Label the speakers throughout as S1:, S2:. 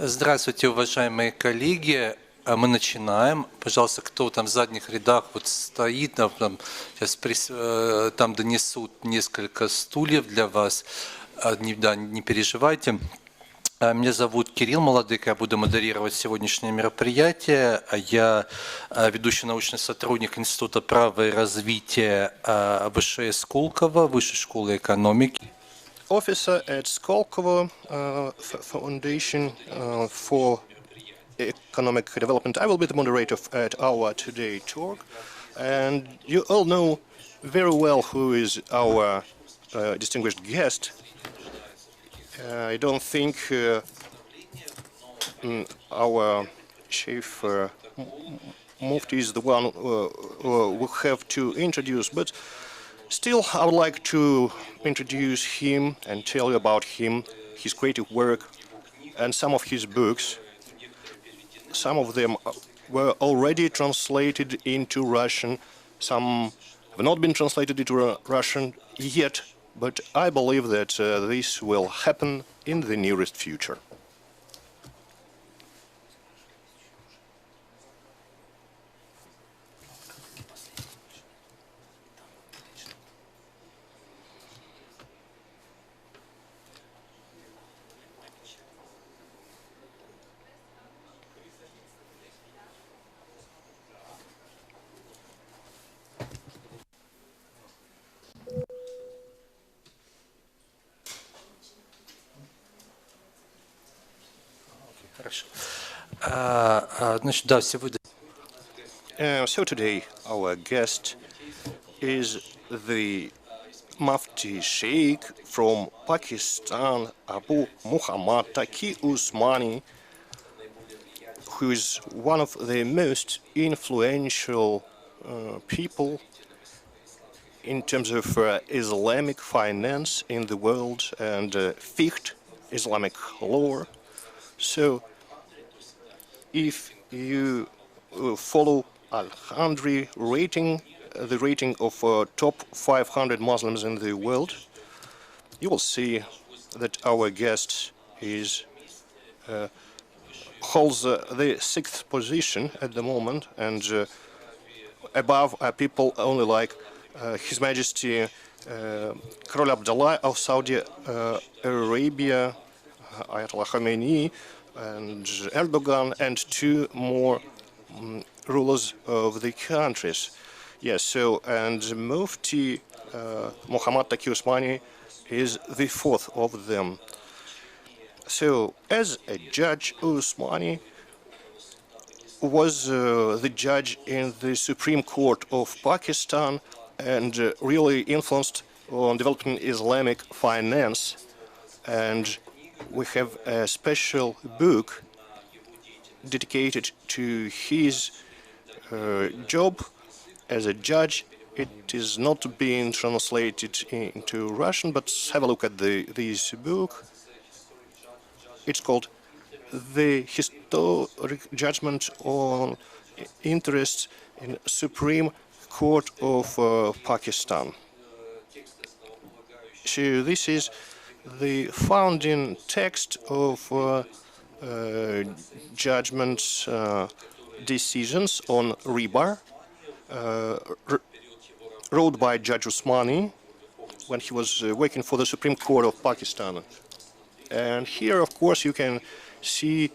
S1: Здравствуйте, уважаемые коллеги. Мы начинаем. Пожалуйста, кто там в задних рядах вот стоит, там, сейчас там донесут несколько стульев для вас. Не переживайте. Меня зовут Кирилл Молодых, я буду модерировать сегодняшнее мероприятие. Я ведущий научный сотрудник Института права и развития ВШС Сколково, Высшей школы экономики.
S2: Officer at Skolkovo Foundation for Economic Development. I will be the moderator at our today talk. And you all know very well who is our distinguished guest. I don't think our chief Mufti is the one we have to introduce, but still, I would like to introduce him and tell you about him, his creative work, and some of his books. Some of them were already translated into Russian. Some have not been translated into Russian yet, but I believe that this will happen in the nearest future.
S1: Хорошо. Значит, да, сегодня...
S2: So today our guest is the Mufti Sheikh from Pakistan, Abu Muhammad Taqi Usmani, who is one of the most influential people in terms of Islamic finance in the world and fiqh, Islamic law. So if you follow Al-Handri rating, the rating of top 500 Muslims in the world, you will see that our guest holds the 6th position at the moment, and above are people only like His Majesty Korol Abdullah of Saudi Arabia, Ayatollah Khamenei, and Erdogan, and 2 more rulers of the countries. Yes, so, and Mufti Muhammad Taqi Usmani is the 4th of them. So, as a judge, Usmani was the judge in the Supreme Court of Pakistan and really influenced on developing Islamic finance. And we have a special book dedicated to his job as a judge It is not being translated into Russian, but have a look at this book. It's called The Historic Judgment on Interests in Supreme Court of Pakistan. So this is the founding text of judgments, decisions on rebar, wrote by Judge Usmani when he was working for the Supreme Court of Pakistan. And here, of course, you can see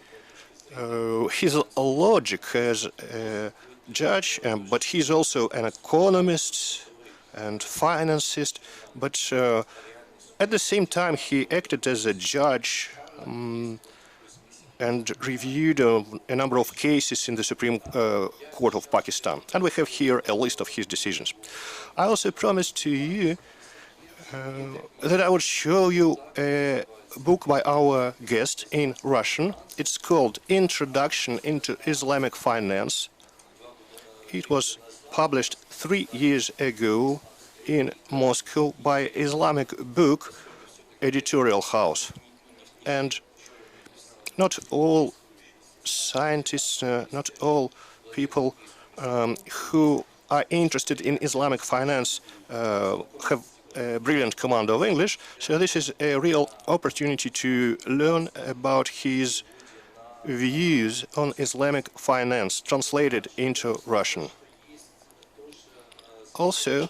S2: his logic as a judge, but he's also an economist and financist. But at the same time, he acted as a judge and reviewed a number of cases in the Supreme Court of Pakistan. And we have here a list of his decisions. I also promised to you that I would show you a book by our guest in Russian. It's called Introduction into Islamic Finance. It was published 3 years ago in Moscow by Islamic Book editorial house. And not all scientists, not all people who are interested in Islamic finance have a brilliant command of English, so this is a real opportunity to learn about his views on Islamic finance translated into Russian. Also,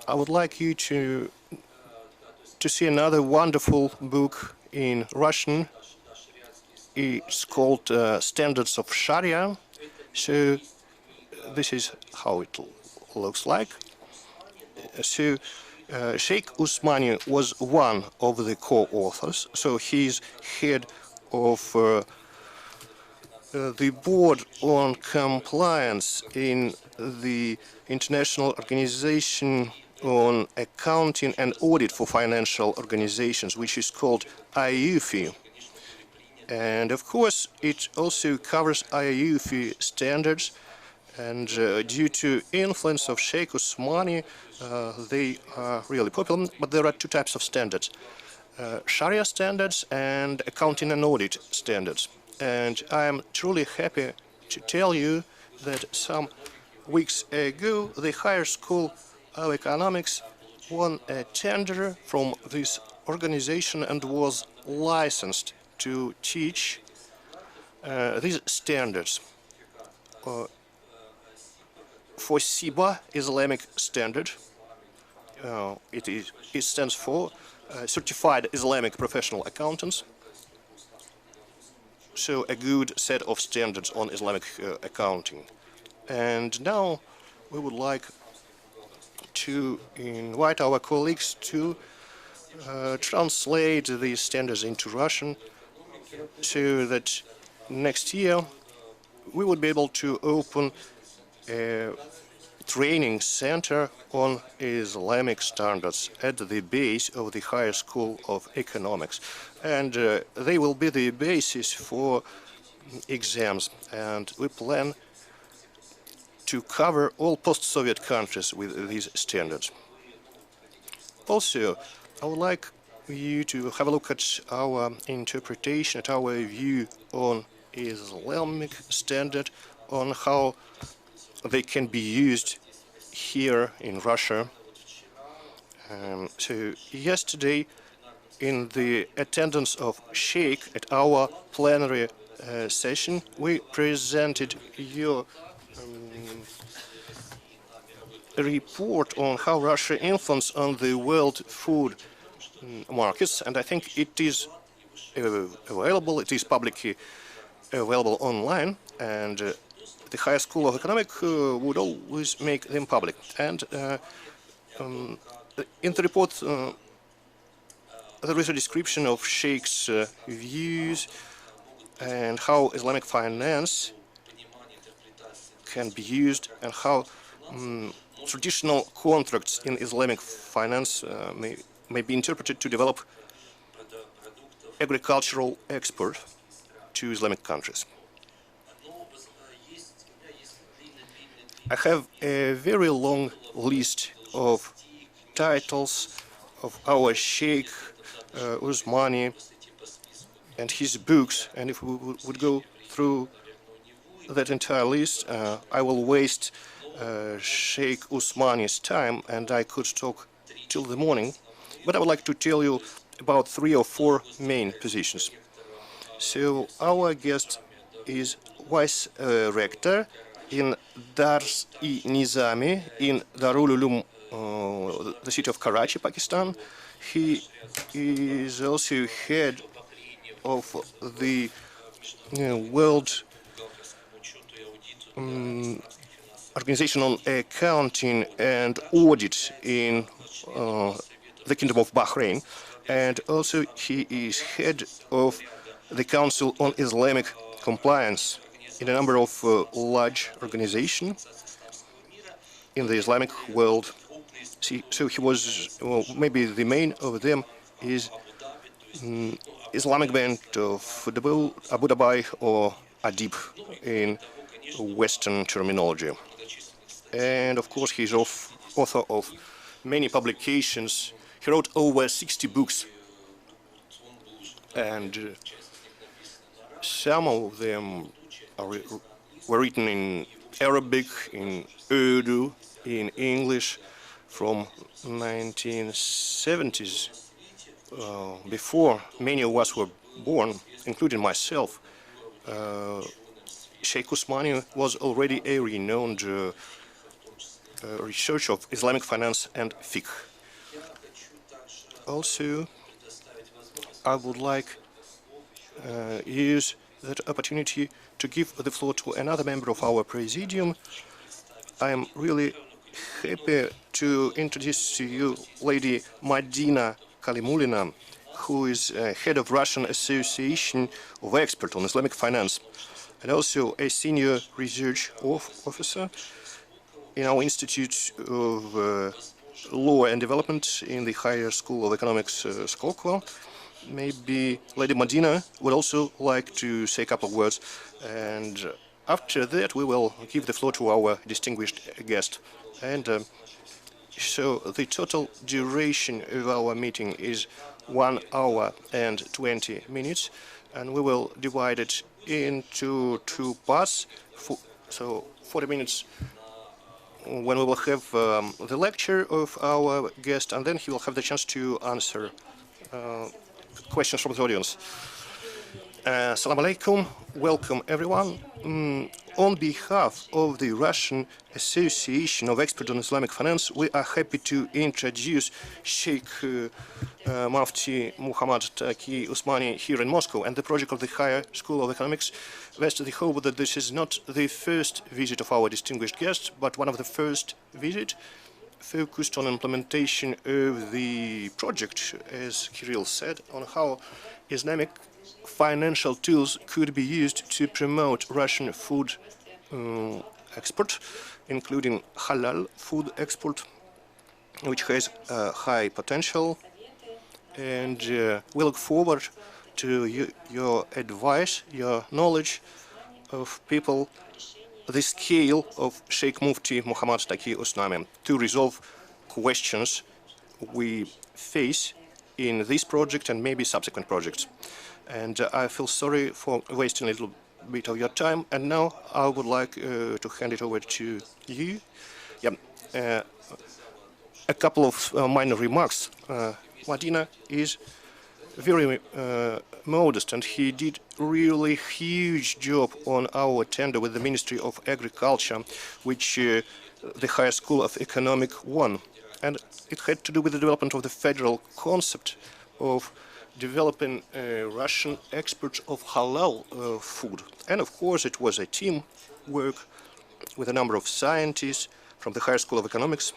S2: I would like you to see another wonderful book in Russian. It's called Standards of Sharia. So this is how it looks like. So Sheikh Usmani was one of the co-authors, so he's head of the board on compliance in the International Organization on Accounting and Audit for Financial Organizations, which is called IUFI. And of course, it also covers IUFI standards. And due to influence of Sheikh Usmani, they are really popular. But there are two types of standards: Sharia standards and accounting and audit standards. And I am truly happy to tell you that some weeks ago, the Higher School of Economics won a tender from this organization and was licensed to teach these standards. For SIBA, Islamic Standard, it stands for Certified Islamic Professional Accountants. So a good set of standards on Islamic accounting. And now we would like to invite our colleagues to translate these standards into Russian so that next year we would be able to open a training center on Islamic standards at the base of the Higher School of Economics. And they will be the basis for exams. And we plan to cover all post-Soviet countries with these standards. Also, I would like you to have a look at our interpretation, at our view on Islamic standard, on how they can be used here in Russia. So yesterday, in the attendance of Sheikh at our plenary session, we presented your report on how Russia influences on the world food markets, and I think it is available, it is publicly available online, and the Higher School of Economics would always make them public. And in the report, there is a description of Sheikh's views and how Islamic finance can be used, and how traditional contracts in Islamic finance may be interpreted to develop agricultural export to Islamic countries. I have a very long list of titles of our Sheikh Usmani and his books, and if we would go through that entire list, I will waste Sheikh Usmani's time, and I could talk till the morning. But I would like to tell you about 3 or 4 main positions. So our guest is vice rector in Dars-i-Nizami in Darul Uloom, the city of Karachi, Pakistan. He is also head of the World Organization on Accounting and Audit in the Kingdom of Bahrain, and also he is head of the Council on Islamic Compliance in a number of large organizations in the Islamic world. So he was, well, maybe the main of them is Islamic Bank of Abu Dhabi, or Adib in Western terminology. And of course, he's author of many publications. He wrote over 60 books, and some of them were written in Arabic, in Urdu, in English from 1970s, before many of us were born, including myself. Sheikh Usmani was already a renowned researcher of Islamic finance and fiqh. Also, I would like use that opportunity to give the floor to another member of our presidium. I am really happy to introduce to you Lady Madina Kalimulina, who is head of Russian Association of Experts on Islamic Finance, and also a senior research officer in our Institute of Law and Development in the Higher School of Economics, Skopje. Maybe Lady Madina would also like to say a couple of words, and after that we will give the floor to our distinguished guest. And so the total duration of our meeting is 1 hour and 20 minutes, and we will divide it into 2 parts. So 40 minutes when we will have the lecture of our guest, and then he will have the chance to answer questions from the audience. Assalamu alaikum, welcome everyone. On behalf of the Russian Association of Experts on Islamic Finance, we are happy to introduce Sheikh Mufti Muhammad Taqi Usmani here in Moscow and the project of the Higher School of Economics. Rest the hope that this is not the first visit of our distinguished guest, but one of the first visits focused on implementation of the project, as Kirill said, on how Islamic financial tools could be used to promote Russian food export, including halal food export, which has high potential. And we look forward to your advice, your knowledge of people, the scale of Sheikh Mufti Muhammad Taqi Usmani to resolve questions we face in this project and maybe subsequent projects. And I feel sorry for wasting a little bit of your time. And now I would like to hand it over to you. Yeah, a couple of minor remarks. Madina is very modest, and he did really huge job on our tender with the Ministry of Agriculture, which the Higher School of Economic won. And it had to do with the development of the federal concept of developing Russian exports of halal food. And of course it was a team work with a number of scientists from the Higher School of Economics,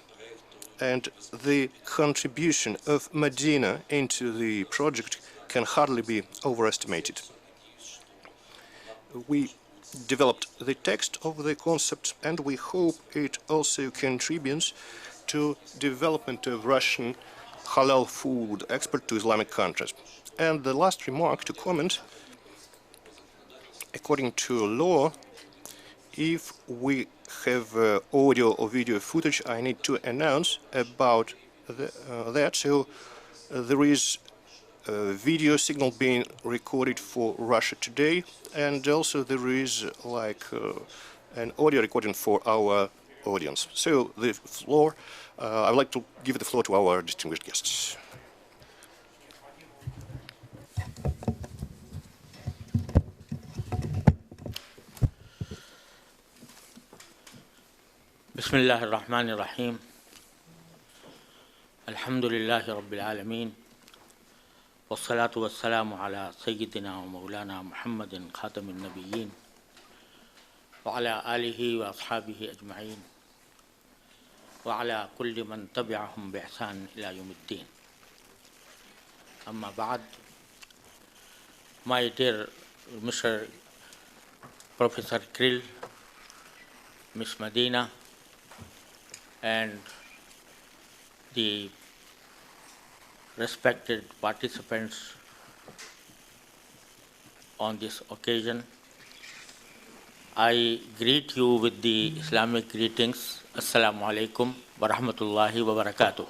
S2: and the contribution of Madina into the project can hardly be overestimated. We developed the text of the concept, and we hope it also contributes to development of Russian halal food export to Islamic countries. And the last remark to comment, according to law, if we have audio or video footage, I need to announce about that. So there is a video signal being recorded for Russia Today, and also there is like an audio recording for our audience. So the floor, I would like to give the floor to our distinguished guests.
S3: بسم الله الرحمن الرحيم الحمد لله رب العالمين والصلاة والسلام على سيدنا ومولانا محمد خاتم النبيين وعلى آله وأصحابه أجمعين وعلى كل من تبعهم بإحسان إلى يوم الدين. أما بعد, my dear Mr. Professor Krill, Ms. Medina, and the respected participants on this occasion, I greet you with the Islamic greetings. Assalamu alaikum wa rahmatullahi wa barakatuh.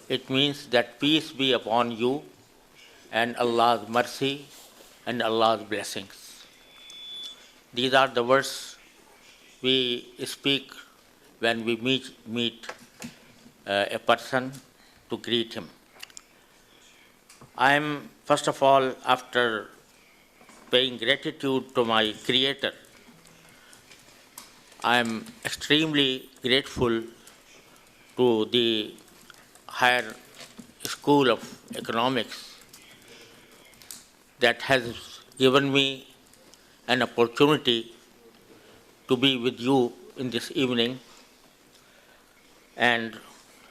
S3: It means that peace be upon you and Allah's mercy and Allah's blessings. These are the words we speak when we meet a person to greet him. I am, first of all, after paying gratitude to my Creator, I am extremely grateful to the Higher School of Economics that has given me an opportunity to be with you in this evening and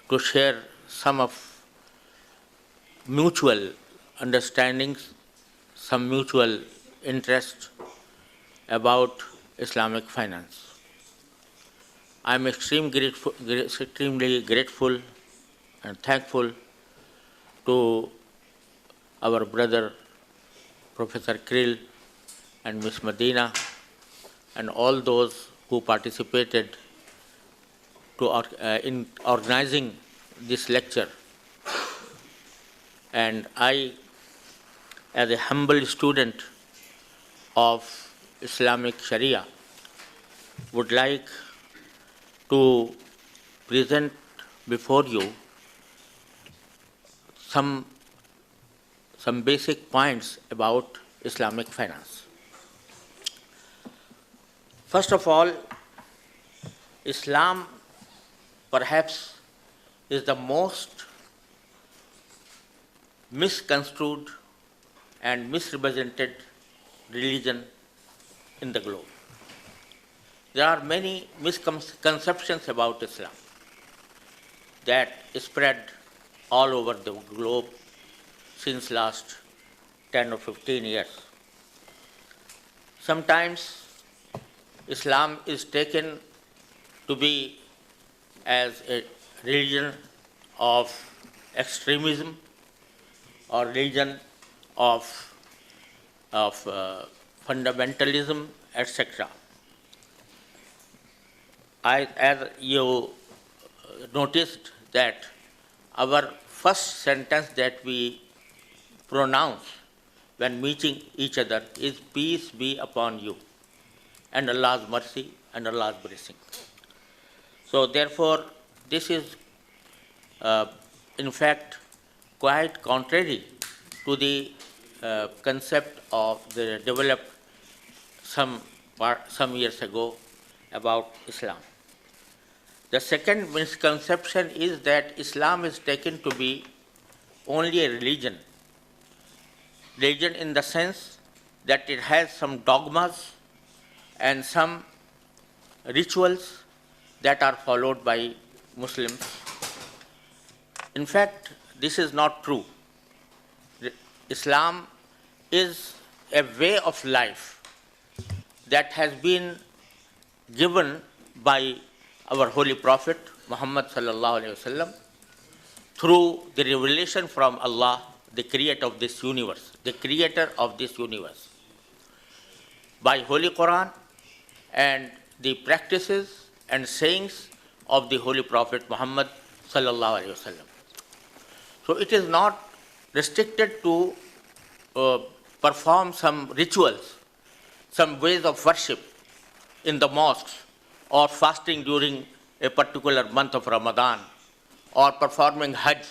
S3: to share some of mutual understandings, some mutual interest about Islamic finance. I am extremely grateful and thankful to our brother Professor Krill and Ms. Medina and all those who participated in organizing this lecture. And I, as a humble student of Islamic Sharia, would like to present before you some basic points about Islamic finance. First of all, Islam perhaps is the most misconstrued and misrepresented religion in the globe. There are many misconceptions about Islam that spread all over the globe since last 10 or 15 years. Sometimes Islam is taken to be as a religion of extremism or religion of fundamentalism, etc. As you noticed that our first sentence that we pronounce when meeting each other is peace be upon you and Allah's mercy and Allah's blessing. So therefore, this is in fact quite contrary to the concept of the developed some years ago about Islam. The second misconception is that Islam is taken to be only a religion in the sense that it has some dogmas and some rituals that are followed by Muslims. In fact, this is not true. Islam is a way of life that has been given by our Holy Prophet Muhammad sallallahu alaihi wasallam through the revelation from Allah, the creator of this universe, by Holy Quran and the practices and sayings of the Holy Prophet Muhammad sallallahu alaihi wasallam. So it is not restricted to perform some rituals, some ways of worship in the mosques, or fasting during a particular month of Ramadan, or performing Hajj,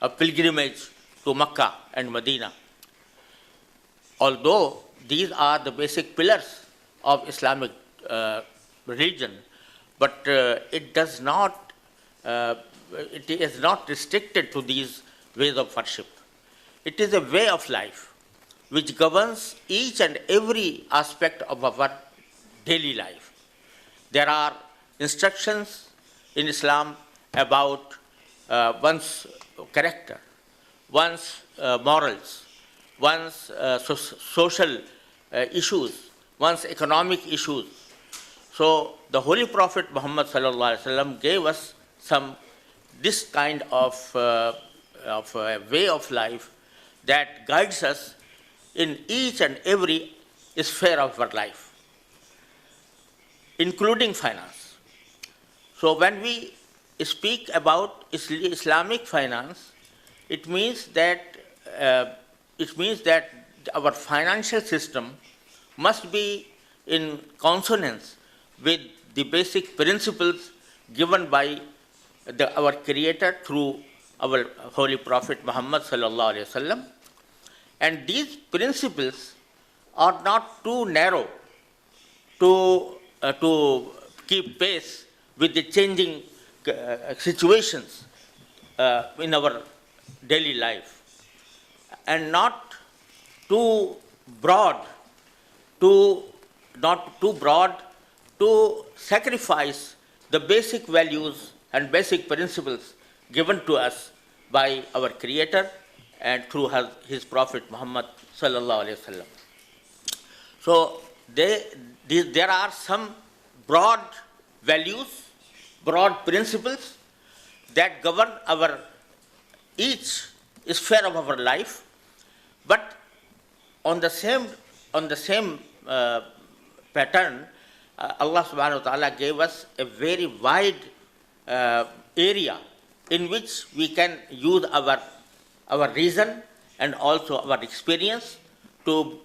S3: a pilgrimage to Mecca and Medina. Although these are the basic pillars of Islamic religion, but it is not restricted to these ways of worship. It is a way of life which governs each and every aspect of our daily life. There are instructions in Islam about one's character, one's morals, one's social issues, one's economic issues. So the Holy Prophet Muhammad sallallahu alaihi wasallam gave us this kind of way of life that guides us in each and every sphere of our life, including finance. So when we speak about Islamic finance, it means that our financial system must be in consonance with the basic principles given by our Creator through our Holy Prophet Muhammad sallallahu alaihi wasallam. And these principles are not too narrow to keep pace with the changing situations in our daily life, and not too broad to sacrifice the basic values and basic principles given to us by our Creator and through his Prophet Muhammad sallallahu alaihi wasallam. So there are some broad values, broad principles that govern each sphere of our life, but on the same pattern, Allah subhanahu wa ta'ala gave us a very wide area in which we can use our reason and also our experience to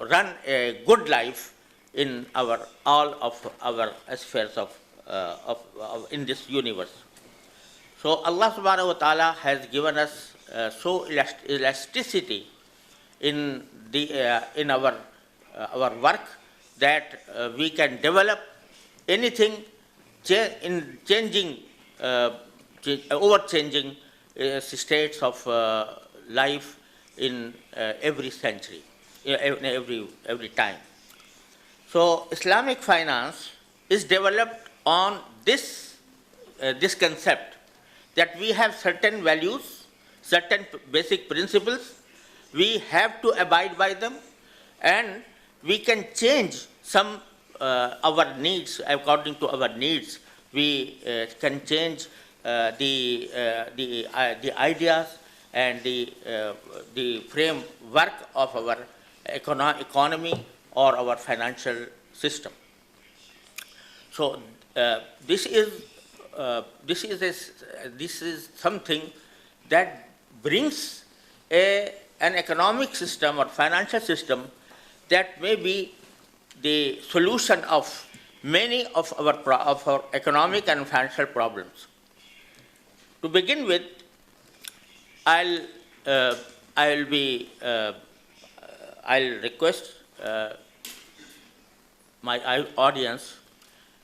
S3: run a good life in all of our spheres of in this universe. So Allah subhanahu wa ta'ala has given us so elasticity in our work that we can develop anything in changing, overchanging states of life in every century, in every time. So Islamic finance is developed on this concept that we have certain values, certain basic principles, we have to abide by them, and we can change some our needs according to our needs. We can change the ideas and the framework of our economy or our financial system. So this is something that brings an economic system or financial system that may be the solution of many of our economic and financial problems. To begin with, I'll request my audience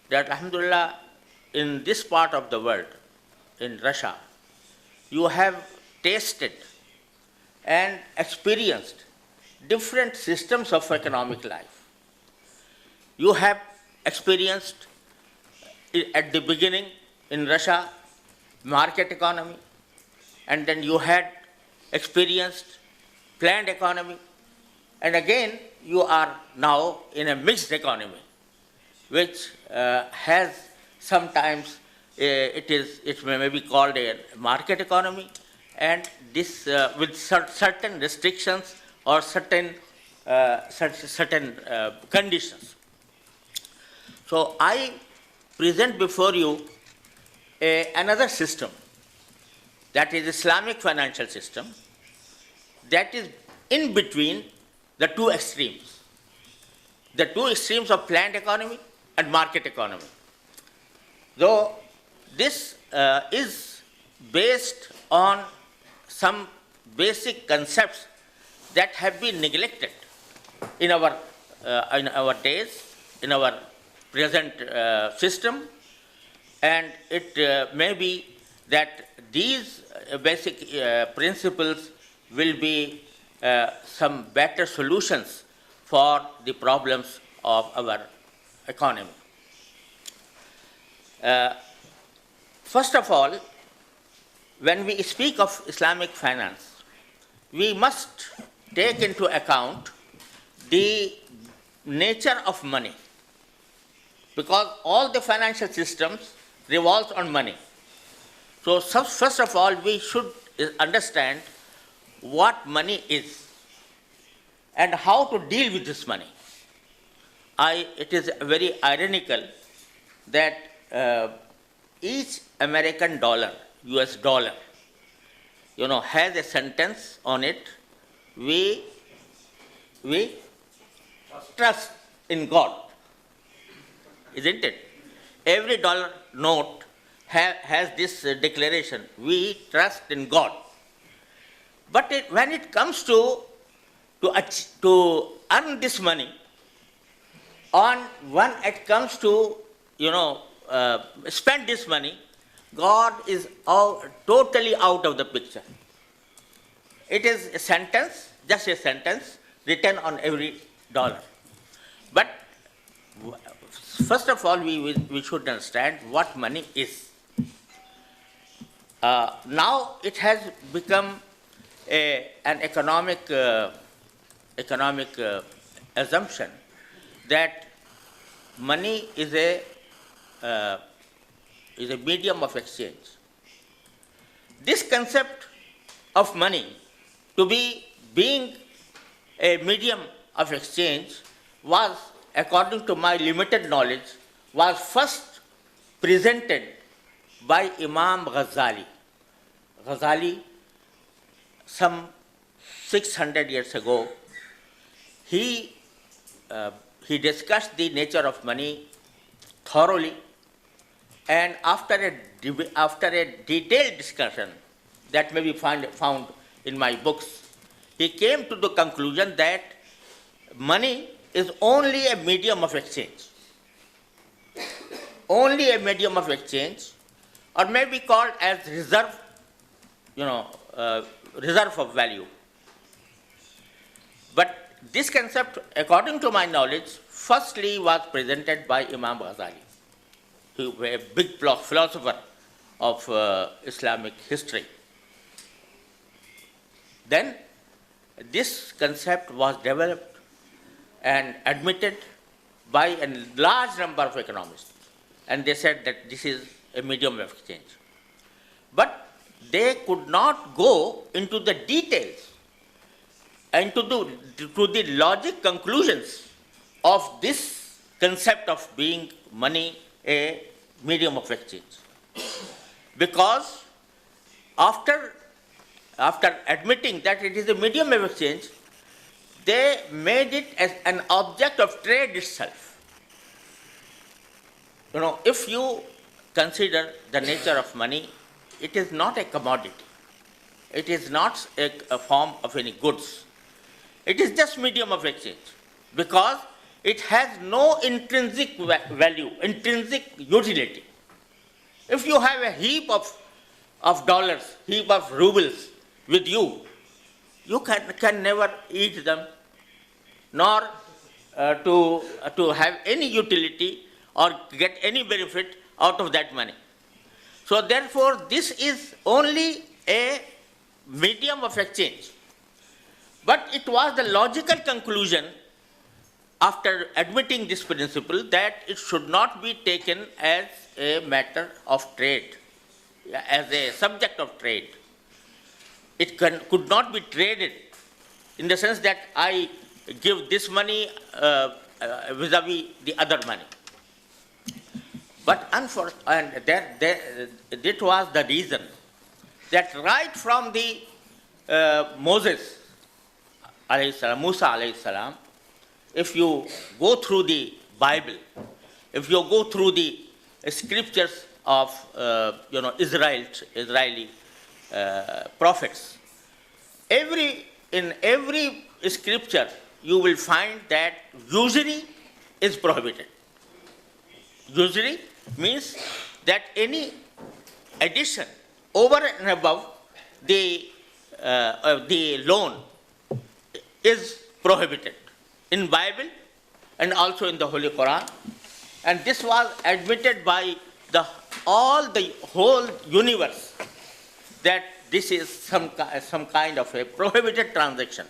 S3: that, alhamdulillah, in this part of the world, in Russia, you have tasted and experienced different systems of economic life. You have experienced at the beginning in Russia market economy, and then you had experienced planned economy, and again you are now in a mixed economy, which has sometimes it may be called a market economy, and this with certain restrictions or certain certain conditions. So I present before you another system, that is Islamic financial system, that is in between the two extremes of planned economy and market economy. Though this is based on some basic concepts that have been neglected in our days, in our present system, and it may be that these basic principles will be some better solutions for the problems of our economy. First of all, when we speak of Islamic finance, we must take into account the nature of money, because all the financial systems revolve on money. So first of all, we should understand what money is and how to deal with this money. It is very ironical that each American dollar, US dollar, has a sentence on it: we trust in God. Isn't it? Every dollar note has this declaration: we trust in God. But when it comes to earn this money, when it comes to spend this money, God is totally out of the picture. It is a sentence, just a sentence written on every dollar. But first of all, we should understand what money is. Now it has become an economic assumption that money is a medium of exchange. This concept of money being a medium of exchange was, according to my limited knowledge, was first presented by Imam Ghazali. Ghazali, some 600 years ago, he discussed the nature of money thoroughly, and after a detailed discussion that may be found in my books, he came to the conclusion that money is only a medium of exchange. Only a medium of exchange, or may be called as reserve, reserve of value. But this concept, according to my knowledge, firstly was presented by Imam Ghazali, who was a big philosopher of Islamic history. Then this concept was developed and admitted by a large number of economists, and they said that this is a medium of exchange. But they could not go into the details and to the logic conclusions of this concept of being money a medium of exchange. Because after admitting that it is a medium of exchange, they made it as an object of trade itself. If you consider the nature of money, it is not a commodity. It is not a form of any goods. It is just medium of exchange, because it has no intrinsic value, intrinsic utility. If you have a heap of dollars, heap of rubles with you, you can never eat them, nor to have any utility or get any benefit out of that money. So therefore, this is only a medium of exchange. But it was the logical conclusion, after admitting this principle, that it should not be taken as a matter of trade, as a subject of trade. It could not be traded in the sense that I give this money vis-a-vis the other money. But and that was the reason that right from the Moses, alayhi salam, Musa alayhi salam, if you go through the Bible, if you go through the scriptures of Israeli prophets, in every scripture you will find that usury is prohibited. Usury means that any addition over and above the loan is prohibited in Bible and also in the Holy Quran. And this was admitted by the whole universe that this is some kind of a prohibited transaction.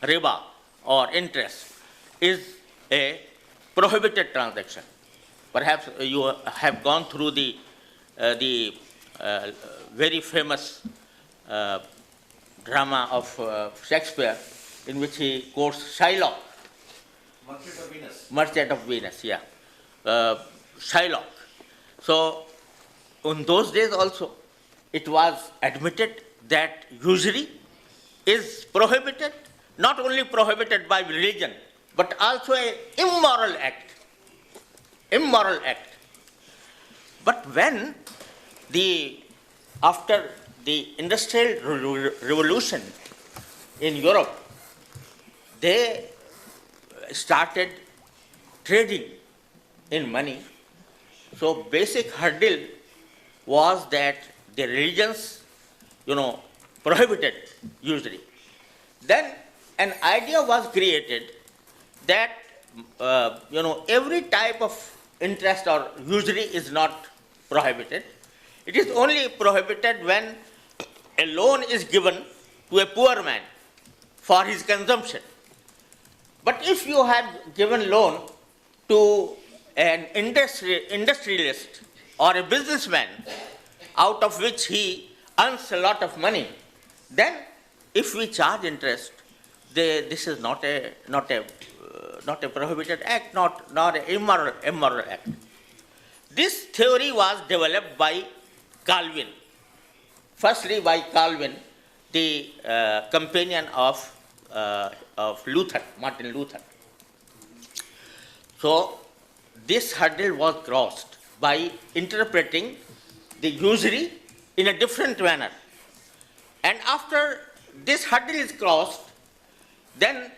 S3: Riba or interest is a prohibited transaction. Perhaps you have gone through the very famous drama of Shakespeare, in which he quotes Shylock. Merchant of Venus, yeah. Shylock. So, in those days also, it was admitted that usury is prohibited, not only prohibited by religion, but also an immoral act. Immoral act. But when after the Industrial Revolution in Europe, they started trading in money. So basic hurdle was that the religions, prohibited usury. Then an idea was created that, every type of interest or usury is not prohibited. It is only prohibited when a loan is given to a poor man for his consumption. But if you have given loan to an industrialist or a businessman, out of which he earns a lot of money, then if we charge interest, this is not a prohibited act, not an immoral act. This theory was developed by Calvin. Firstly, by Calvin, the companion of Luther, Martin Luther. So this hurdle was crossed by interpreting the usury in a different manner. And after this hurdle is crossed, then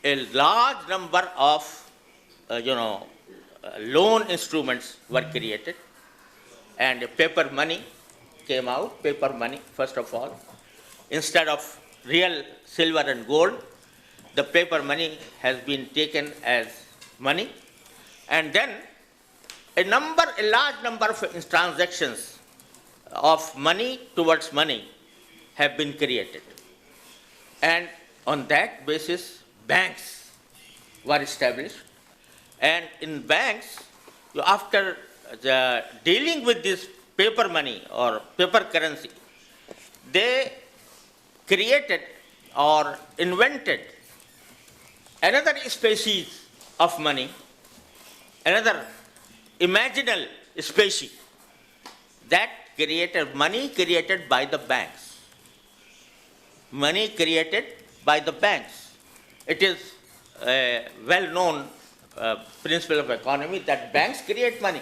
S3: a large number of loan instruments were created, and paper money came out. Paper money, first of all, instead of real silver and gold, the paper money has been taken as money, and then a large number of transactions of money towards money have been created. And on that basis, banks were established. And in banks, after dealing with this paper money or paper currency, they created or invented another species of money, another imaginal species, that created money created by the banks. Money created by the banks. It is a well-known principle of economy that banks create money,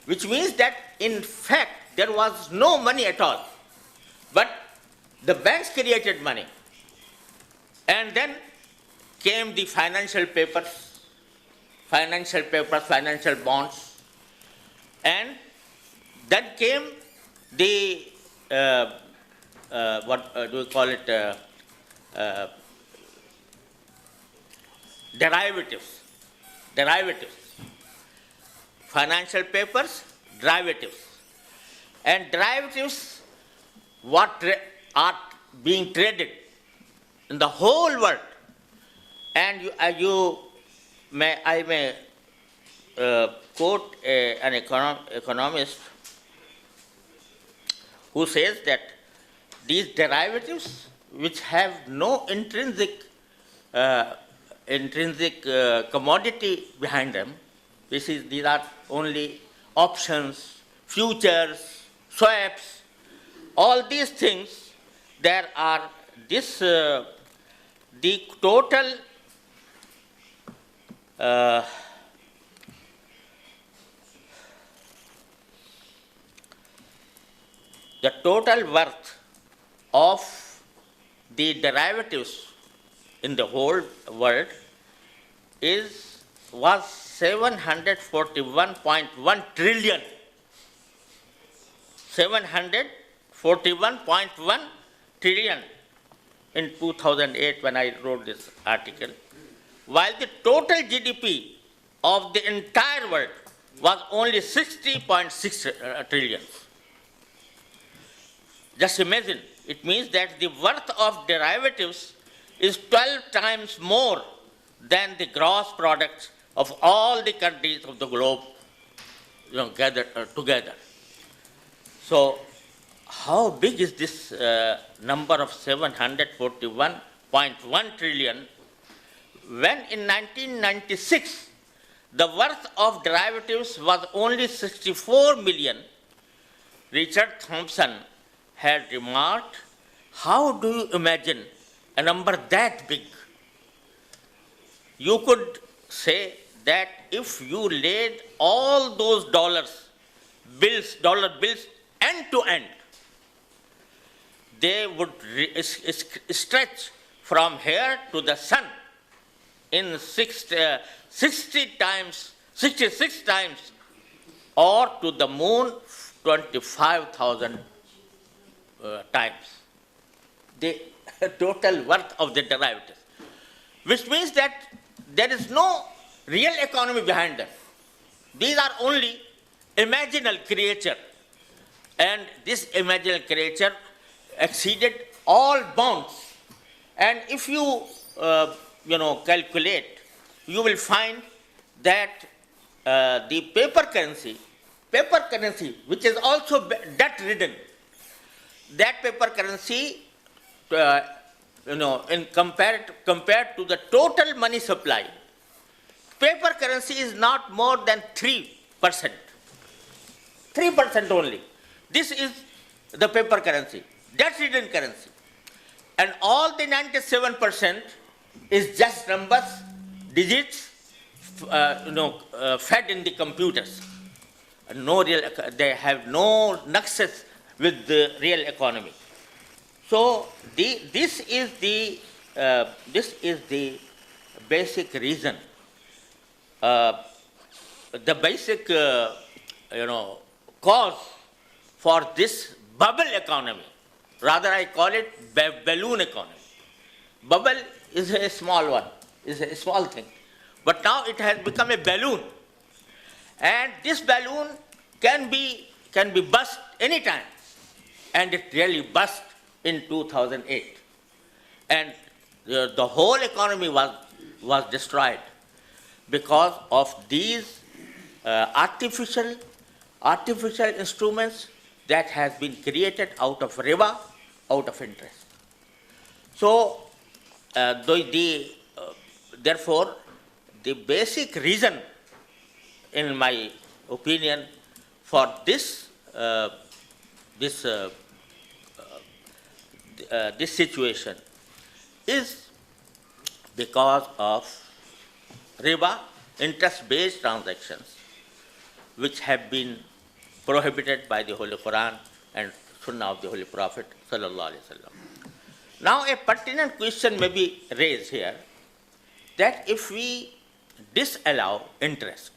S3: which means that in fact there was no money at all, but the banks created money. And then came the financial papers, financial bonds, and then came the derivatives. Financial papers, derivatives. And derivatives, what are being traded in the whole world. And I may quote an economist who says that these derivatives, which have no intrinsic uh, intrinsic commodity behind them. These are only options, futures, swaps, all these things. There are this the total the total worth of the derivatives in the whole world was 741.1 trillion. 741.1 trillion in 2008 when I wrote this article, while the total GDP of the entire world was only 60.6 trillion. Just imagine, it means that the worth of derivatives is 12 times more than the gross product of all the countries of the globe gathered together. So, how big is this number of 741.1 trillion when in 1996 the worth of derivatives was only 64 million? Richard Thompson had remarked, how do you imagine a number that big? You could say that if you laid all those dollar bills end to end, they would stretch from here to the sun in 66 times, or to the moon 25,000 times the total worth of the derivatives, which means that there is no real economy behind them. These are only imaginal creature, and this imaginal creature exceeded all bounds. And if you calculate, you will find that the paper currency, which is also debt-ridden, that paper currency, in compared to the total money supply, paper currency is not more than 3%. 3% only. This is the paper currency, debt-ridden currency. And all the 97% is just numbers, digits, fed in the computers. They have no nexus with the real economy. So this is the basic reason, the basic cause for this bubble economy. Rather, I call it balloon economy. Bubble is a small one, is a small thing, but now it has become a balloon, and this balloon can be burst anytime, and it really burst in 2008, and the whole economy was destroyed because of these artificial instruments that has been created out of riba, out of interest. So, therefore, the basic reason, in my opinion, for this situation is because of riba, interest-based transactions, which have been prohibited by the Holy Quran and Sunnah of the Holy Prophet sallallahu alaihi wasallam. Now, a pertinent question may be raised here, that if we disallow interest,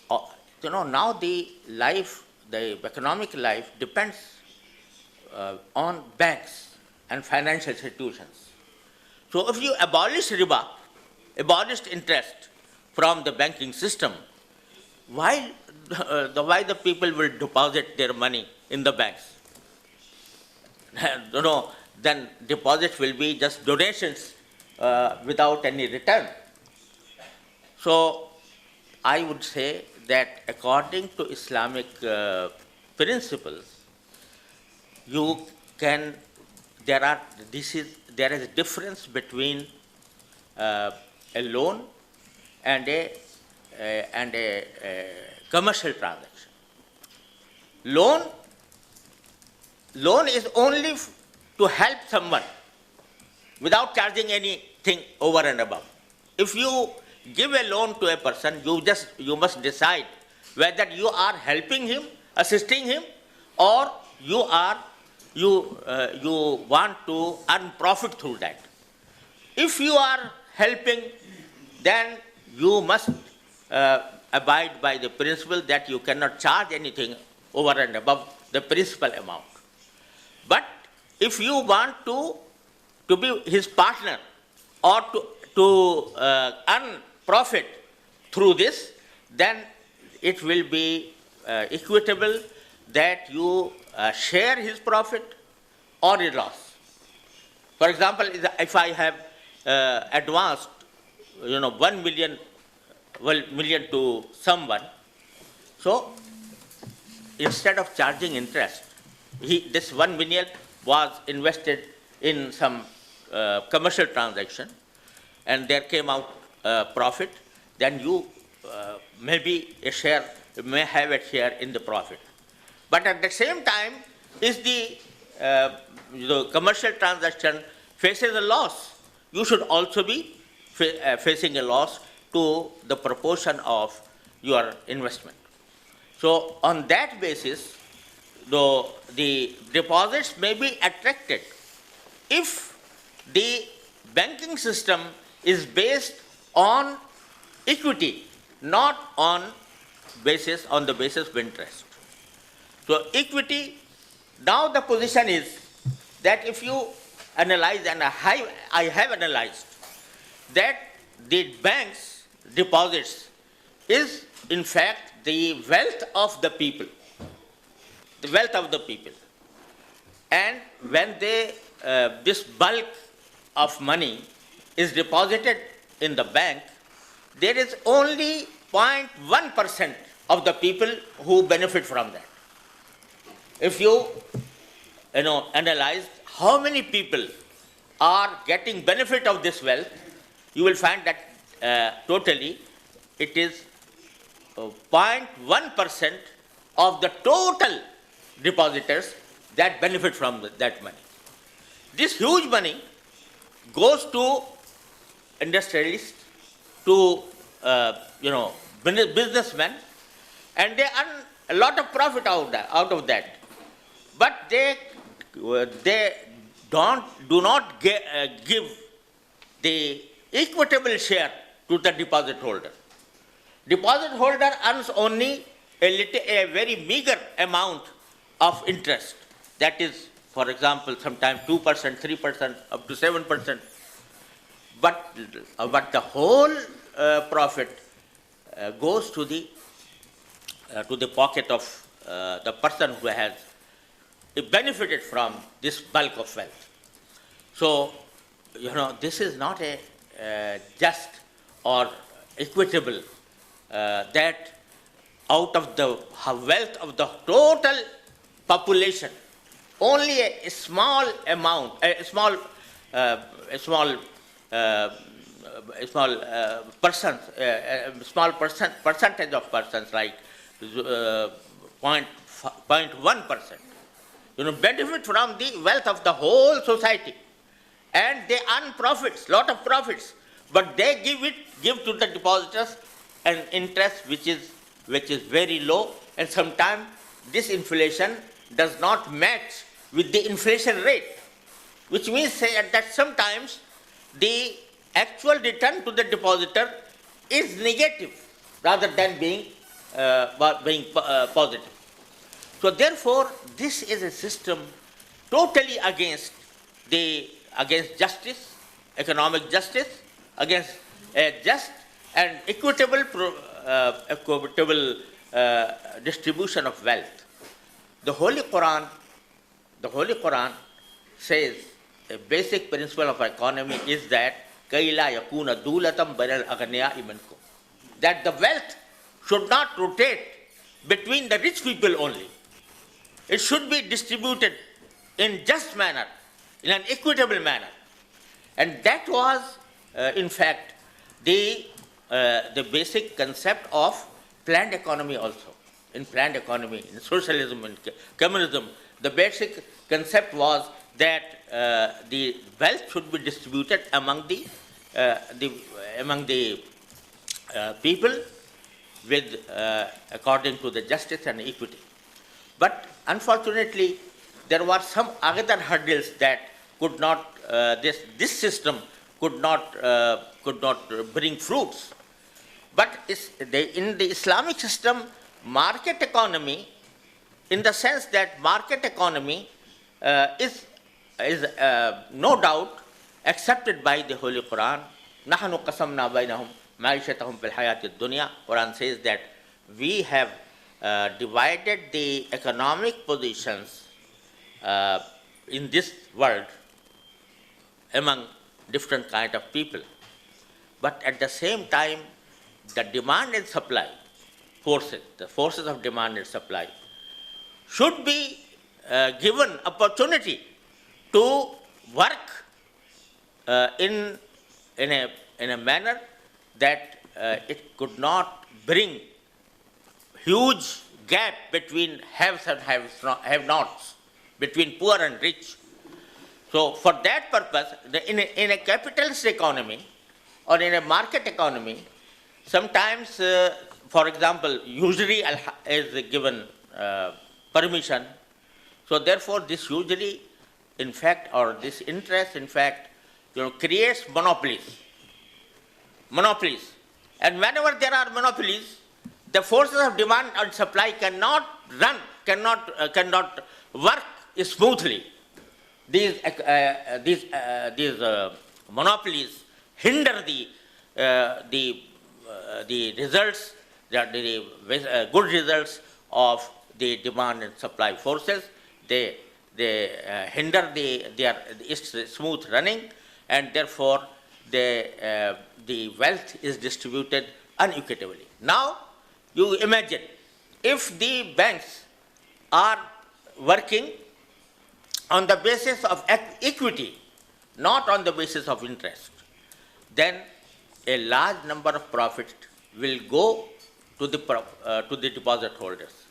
S3: now the economic life depends on banks and financial institutions. So, if you abolish riba, abolished interest from the banking system, why the people will deposit their money in the banks? Then deposits will be just donations without any return. So, I would say that according to Islamic principles, there is a difference between a loan and a commercial transaction. Loan is only to help someone without charging anything over and above. If you give a loan to a person, you must decide whether you are helping him, assisting him, or you want to earn profit through that. If you are helping, then you must abide by the principle that you cannot charge anything over and above the principal amount. But if you want to be his partner or to earn profit through this, then it will be equitable that you share his profit or his loss. For example, if I have advanced, 1 million to someone, so instead of charging interest, this 1 million was invested in some commercial transaction, and there came out profit, then you may have a share in the profit. But at the same time, if the commercial transaction faces a loss, you should also be facing a loss to the proportion of your investment. So on that basis, though the deposits may be attracted if the banking system is based on equity, not on the basis of interest. So equity, now the position is that if you analyze, and I have analyzed, that the bank's deposits is in fact the wealth of the people. The wealth of the people. And when this bulk of money is deposited in the bank, there is only 0.1% of the people who benefit from that. If you analyze how many people are getting benefit of this wealth, you will find that totally it is 0.1% of the total depositors that benefit from that money. This huge money goes to industrialists, to businessmen, and they earn a lot of profit out of that. But they do not give the equitable share to the deposit holder. Deposit holder earns only a very meager amount of interest. That is, for example, sometimes 2%, 3%, up to 7%. But the whole profit goes to the pocket of the person who has benefited from this bulk of wealth. So, this is not a just or equitable that out of the wealth of the total population, only a small amount, a small percentage of persons, like 0.1%, benefit from the wealth of the whole society, and they earn profits, lot of profits, but they give to the depositors an interest which is very low, and sometimes this inflation does not match with the inflation rate, which means that sometimes the actual return to the depositor is negative rather than being positive. So therefore, this is a system totally against justice, economic justice, against a just and equitable distribution of wealth. The Holy Quran says a basic principle of economy is that that the wealth should not rotate between the rich people only. It should be distributed in just manner, in an equitable manner. And that was in fact, the basic concept of planned economy also. In planned economy, in socialism, in communism, the basic concept was that the wealth should be distributed among the people with according to the justice and equity. But unfortunately, there were some other hurdles that could not this system could not bring fruits. But in the Islamic system, market economy, in the sense that market economy is no doubt accepted by the Holy Quran. نَحْنُ قَسَمْنَا بَيْنَهُمْ مَعِيشَتَهُمْ فِي الْحَيَاةِ الدُّنْيَا. Quran says that we have divided the economic positions in this world among different kind of people. But at the same time, the demand and supply forces, the forces of demand and supply, should be given opportunity to work in a manner that it could not bring huge gap between haves and have-nots, between poor and rich. So for that purpose, in a capitalist economy or in a market economy, sometimes, for example, usury is given permission. So therefore, this usury, in fact, or this interest, in fact, creates monopolies. And whenever there are monopolies, the forces of demand and supply cannot work smoothly. These monopolies hinder the results, the good results of the demand and supply forces. They hinder their smooth running, and therefore the wealth is distributed unequitably. Now, you imagine if the banks are working on the basis of equity, not on the basis of interest, then a large number of profits will go to the deposit holders,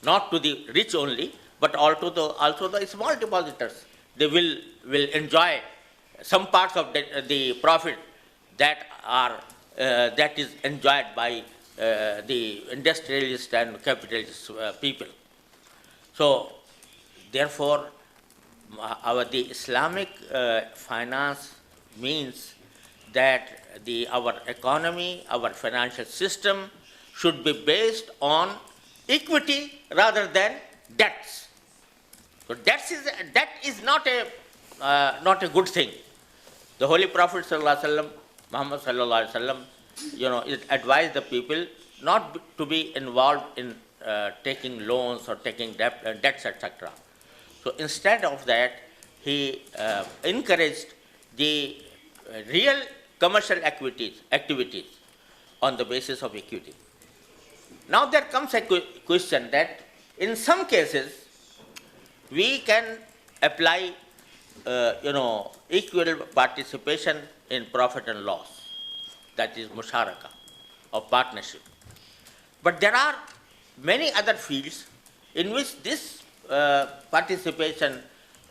S3: not to the rich only, but also the small depositors. They will enjoy some parts of the profit that is enjoyed by the industrialist and capitalist people. So, therefore, the Islamic finance means that our economy, our financial system should be based on equity rather than debts. So debt is not a good thing. The Holy Prophet Muhammad sallallahu alaihi wasallam, it advised the people not to be involved in taking loans or taking debts, etc. So instead of that, he encouraged the real commercial activities on the basis of equity. Now there comes a question that in some cases we can apply equal participation in profit and loss, that is musharaka or partnership. But there are many other fields in which this participation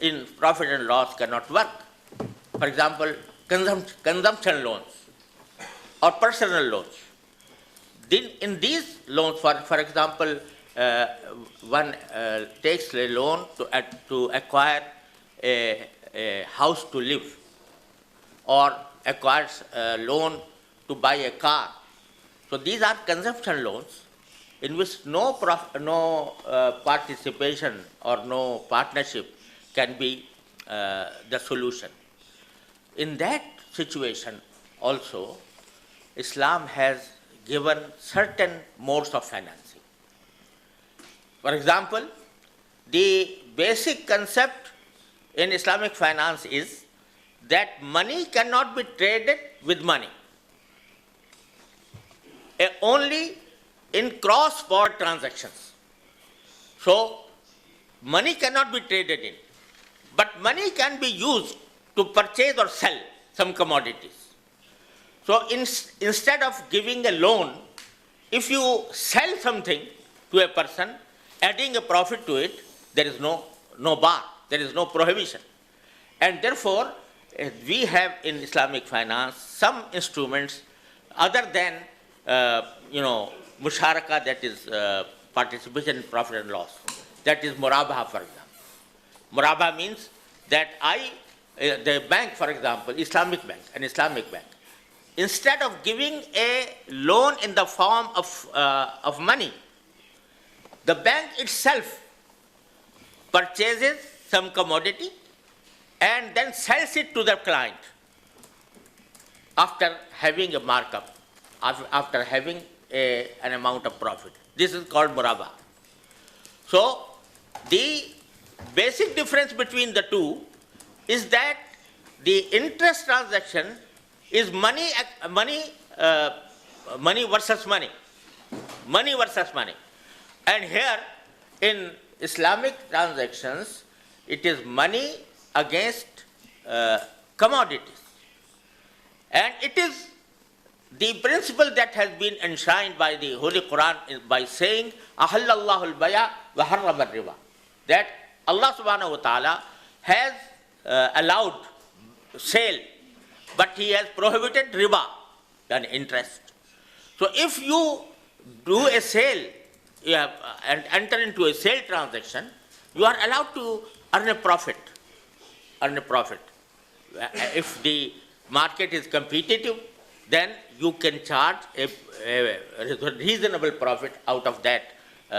S3: in profit and loss cannot work. For example, consumption loans or personal loans. In these loans, for example, one takes a loan to acquire a house to live, or acquires a loan to buy a car. So these are consumption loans in which no participation or no partnership can be the solution. In that situation also, Islam has given certain modes of financing. For example, the basic concept in Islamic finance is that money cannot be traded with money. Only in cross-border transactions. So, money cannot be traded in, but money can be used to purchase or sell some commodities. So instead of giving a loan, if you sell something to a person, adding a profit to it, there is no bar, there is no prohibition. And therefore, we have in Islamic finance some instruments other than, musharaka, that is participation in profit and loss. That is murabaha, for example. Murabaha means that the bank, for example, an Islamic bank, instead of giving a loan in the form of money, the bank itself purchases some commodity and then sells it to the client after having a markup, after having an amount of profit. This is called muraba. So the basic difference between the two is that the interest transaction is money versus money. Money versus money. And here in Islamic transactions, it is money against commodities. And it is the principle that has been enshrined by the Holy Quran by saying, Ahallallahu al-baya wa harrama al-riba. That Allah subhanahu wa ta'ala has allowed sale, but He has prohibited riba, and interest. So if you do a sale and enter into a sale transaction, you are allowed to earn a profit. If the market is competitive, then you can charge a reasonable profit out of that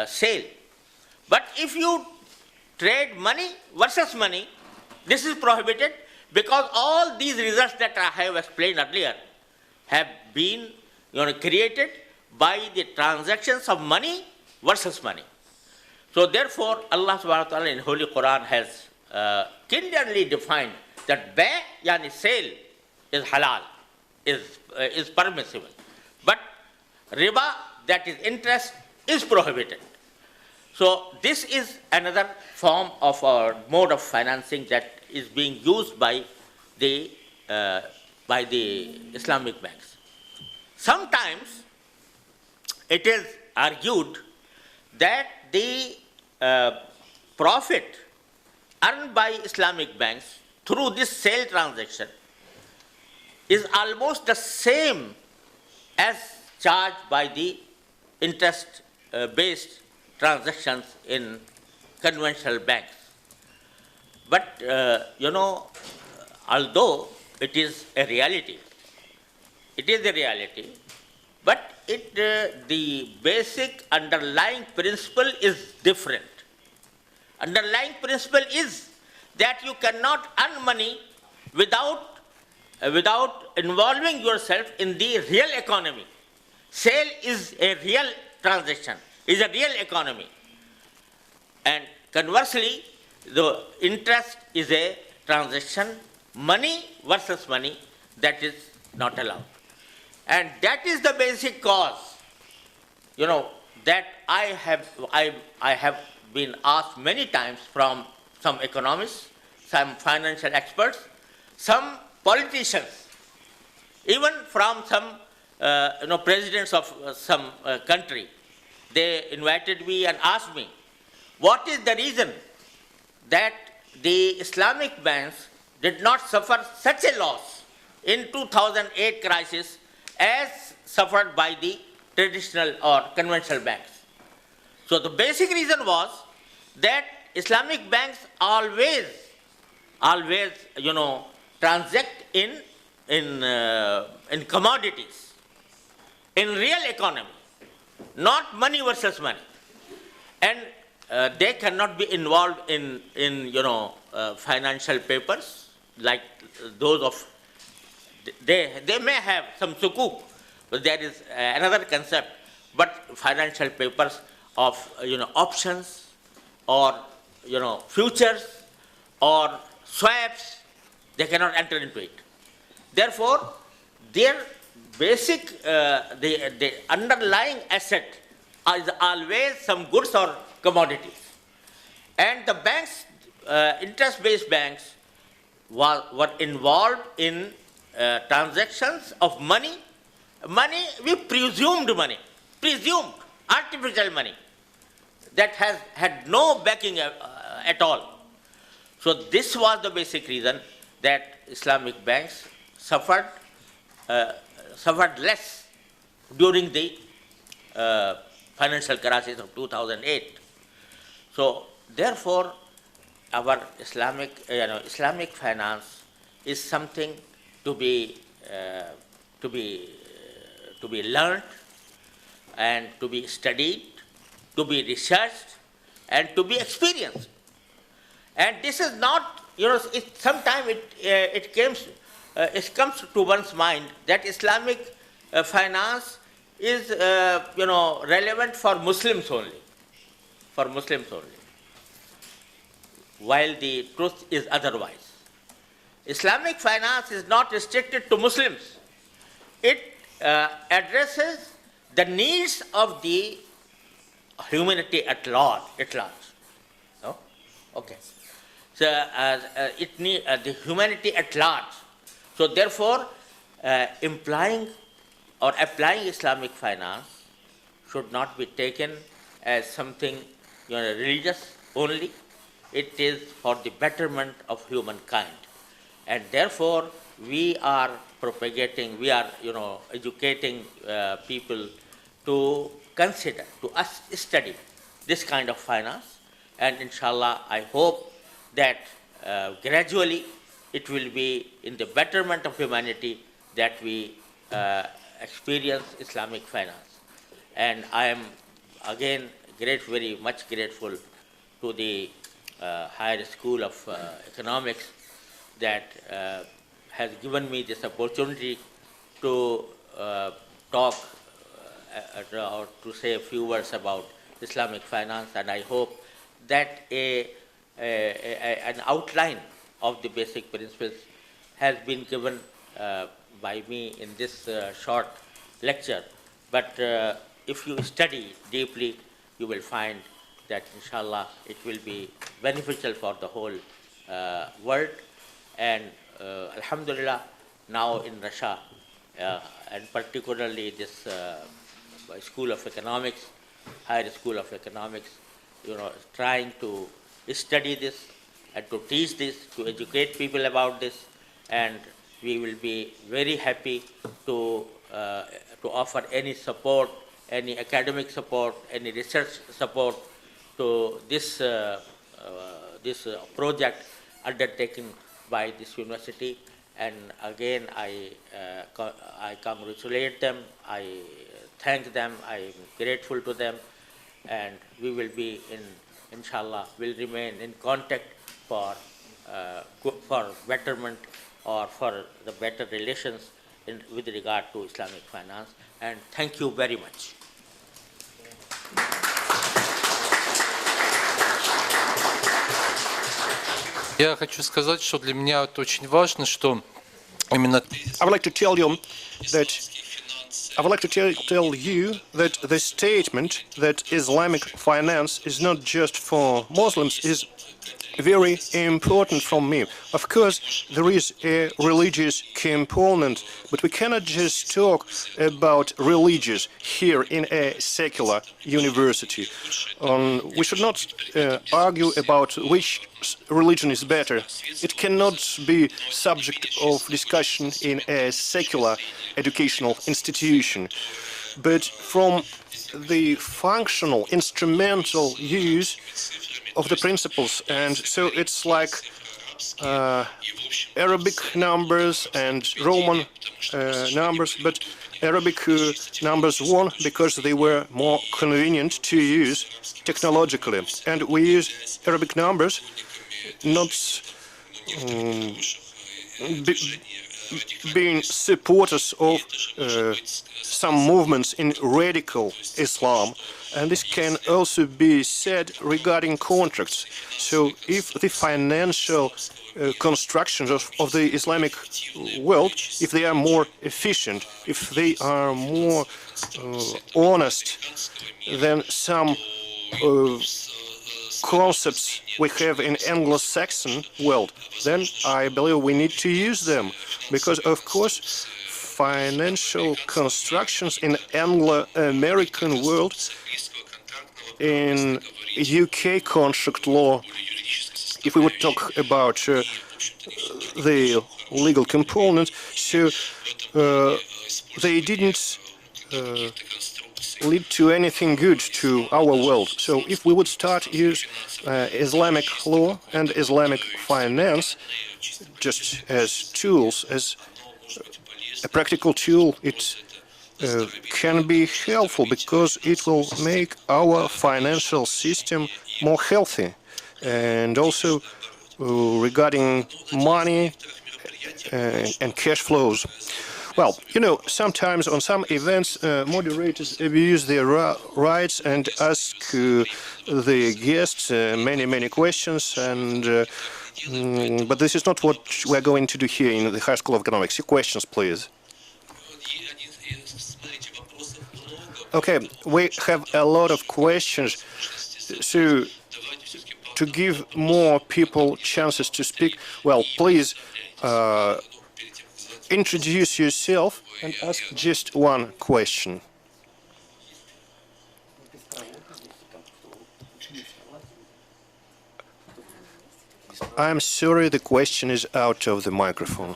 S3: sale. But if you trade money versus money, this is prohibited, because all these results that I have explained earlier have been created by the transactions of money versus money. So therefore, Allah subhanahu wa ta'ala in Holy Quran has clearly defined that bay, yani sale, is halal, is permissible. But riba, that is interest, is prohibited. So this is another form of our mode of financing that is being used by the Islamic banks. Sometimes it is argued that the profit earned by Islamic banks through this sale transaction is almost the same as charged by the interest-based transactions in conventional banks. But, although it is a reality, but the basic underlying principle is different. Underlying principle is that you cannot earn money without involving yourself in the real economy. Sale is a real transaction, is a real economy. And conversely, the interest is a transaction, money versus money, that is not allowed. And that is the basic cause, that I have been asked many times from some economists, some financial experts, some politicians, even from some presidents of some country. They invited me and asked me, what is the reason that the Islamic banks did not suffer such a loss in 2008 crisis as suffered by the traditional or conventional banks? So the basic reason was that Islamic banks always transact in commodities, in real economy, not money versus money, and they cannot be involved in financial papers like those of. They may have some sukuk, but there is another concept. But financial papers of options or futures or swaps, they cannot enter into it. Therefore, their basic the underlying asset is always some goods or commodities, and the banks, interest-based banks, were involved in transactions of money, we presumed artificial money that has had no backing at all. So this was the basic reason that Islamic banks suffered less during the financial crisis of 2008. So therefore, our Islamic finance is something to be learned and to be studied, to be researched, and to be experienced. And this is not, sometimes it comes to one's mind that Islamic finance is, relevant for Muslims only, while the truth is otherwise. Islamic finance is not restricted to Muslims. It addresses the needs of the humanity at large. No? Okay. So it needs the humanity at large. So therefore, implying or applying Islamic finance should not be taken as something religious only. It is for the betterment of humankind. And therefore, we are educating people to consider, to study this kind of finance. And inshallah, I hope that gradually it will be in the betterment of humanity that we experience Islamic finance. And I am again very much grateful to the Higher School of Economics that has given me this opportunity to talk or to say a few words about Islamic finance, and I hope that an outline of the basic principles has been given by me in this short lecture. But if you study deeply, you will find that inshallah it will be beneficial for the whole world. And alhamdulillah, now in Russia, and particularly this School of Economics, Higher School of Economics, trying to study this and to teach this, to educate people about this, and we will be very happy to offer any support, any academic support, any research support to this project undertaken by this university. And again, I congratulate them, I thank them, I am grateful to them, and we will be inshallah, will remain in contact for betterment or for the better relations with regard to Islamic finance. And thank you very much.
S1: Я хочу сказать, что для меня это очень важно, что именно
S2: I would like to tell you that the statement that Islamic finance is not just for Muslims is very important from me. Of course, there is a religious component, but we cannot just talk about religious here in a secular university. We should not argue about which religion is better. It cannot be subject of discussion in a secular educational institution. But from the functional, instrumental use of the principles, and so it's like Arabic numbers and Roman numbers, but Arabic numbers won because they were more convenient to use technologically, and we use Arabic numbers not being supporters of some movements in radical Islam, and this can also be said regarding contracts. So if the financial constructions of the Islamic world, if they are more efficient, if they are more honest than some concepts we have in Anglo-Saxon world, then I believe we need to use them. Because, of course, financial constructions in Anglo-American world, in UK contract law, if we would talk about the legal component, so they didn't lead to anything good to our world. So if we would start use Islamic law and Islamic finance just as tools, as a practical tool, it can be helpful because it will make our financial system more healthy. And also regarding money and cash flows. Well, you know, sometimes on some events, moderators abuse their rights and ask the guests many questions, and but this is not what we're going to do here in the High School of Economics. Your questions, please. Okay, we have a lot of questions, so to give more people chances to speak, well, please introduce yourself and ask just one question. I'm sorry, the question is out of the microphone.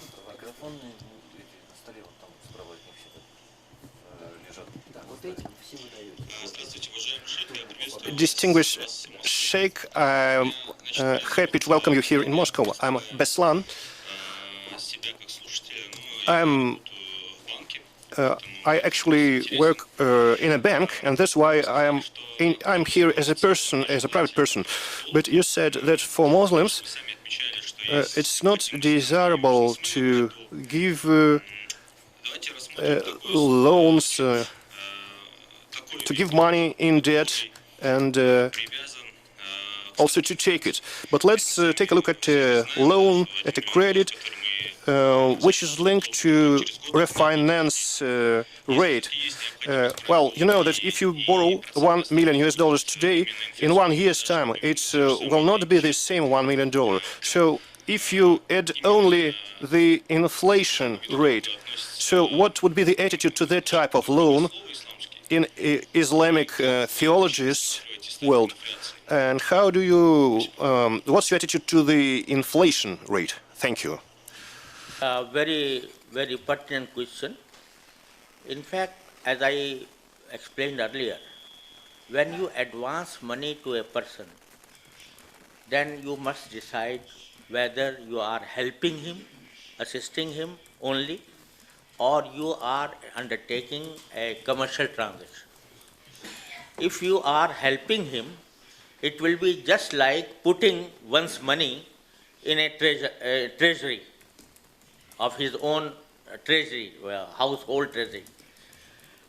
S2: Distinguished Sheikh, I'm happy to welcome you here in Moscow. I'm Beslan. I actually work in a bank, and that's why I'm here as a person, as a private person. But you said that for Muslims, it's not desirable to give loans, to give money in debt, and also to take it. But let's take a look at a loan, at a credit, which is linked to refinance rate. Well, you know that if you borrow $1 million today, in 1 year's time, it will not be the same $1 million. So if you add only the inflation rate, so what would be the attitude to that type of loan in Islamic theologists' world? And how do you, what's your attitude to the inflation rate? Thank you.
S3: Very pertinent question. In fact, as I explained earlier, when you advance money to a person, then you must decide whether you are helping him, assisting him only, or you are undertaking a commercial transaction. If you are helping him, it will be just like putting one's money in a treasury of his own treasury, household treasury.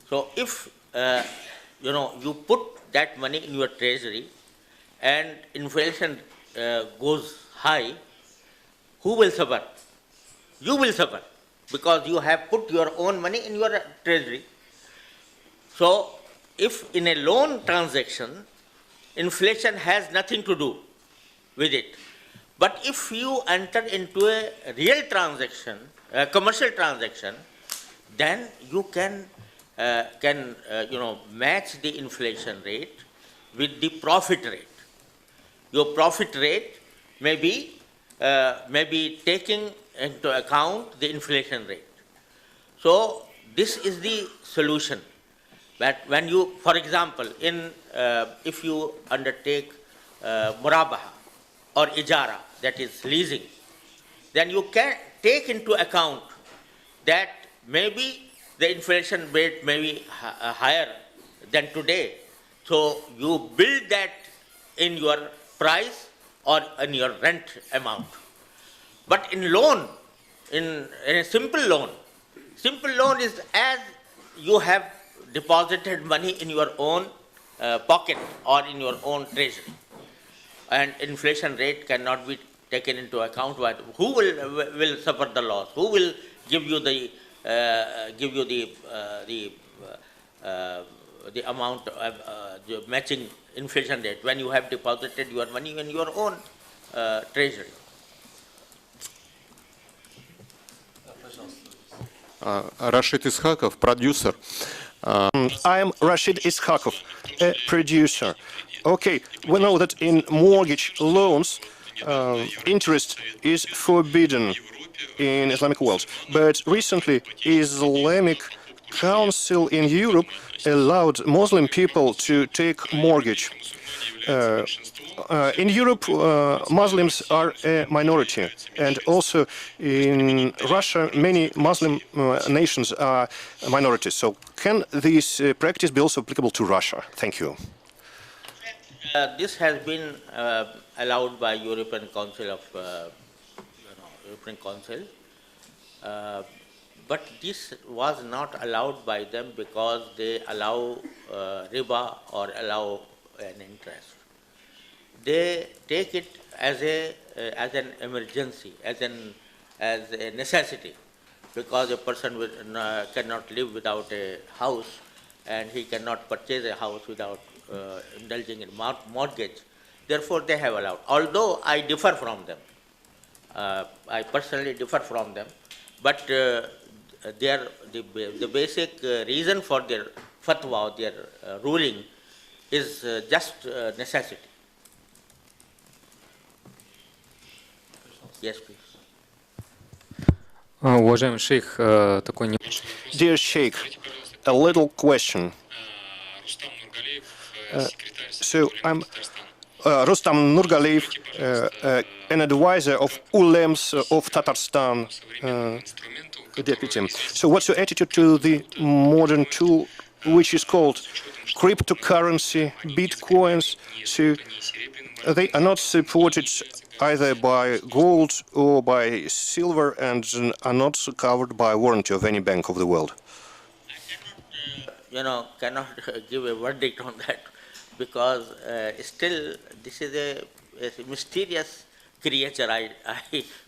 S3: So if you put that money in your treasury and inflation goes high, who will suffer? You will suffer because you have put your own money in your treasury. So if in a loan transaction, inflation has nothing to do with it. But if you enter into a real transaction, a commercial transaction, then you can match the inflation rate with the profit rate. Your profit rate may be taking into account the inflation rate. So this is the solution. That when you, for example, if you undertake murabaha or ijara, that is leasing, then you can take into account that maybe the inflation rate may be higher than today. So you build that in your price or in your rent amount. But in loan, in a simple loan is as you have deposited money in your own pocket or in your own treasury. And inflation rate cannot be taken into account. Who will suffer the loss? Who will give you the the amount of the matching inflation rate when you have deposited your money in your own treasury.
S4: Рашид Исхаков, продюсер.
S2: I am Rashid Iskhakov, a producer. Okay, we know that in mortgage loans, interest is forbidden in Islamic world. But recently, Islamic Council in Europe allowed Muslim people to take mortgage. In Europe, Muslims are a minority, and also in Russia, many Muslim nations are minorities. So, can this practice be also applicable to Russia? Thank you.
S3: This has been allowed by European Council European Council, but this was not allowed by them because they allow riba or allow an interest. They take it as an emergency, as a necessity, because a person cannot live without a house, and he cannot purchase a house without indulging in mortgage. Therefore, they have allowed. Although I differ from them, I personally differ from them, but the basic reason for their fatwa, their ruling, is just necessity. Yes, please.
S5: Уважаемый шейх, такой
S2: Dear Sheikh, a little question. So I'm Rustam Nurgaliyev, an advisor of Ulems of Tatarstan, deputy. So what's your attitude to the modern tool which is called cryptocurrency, bitcoins? So they are not supported either by gold or by silver and are not covered by warranty of any bank of the world.
S3: Cannot give a verdict on that, because still this is a mysterious creature. I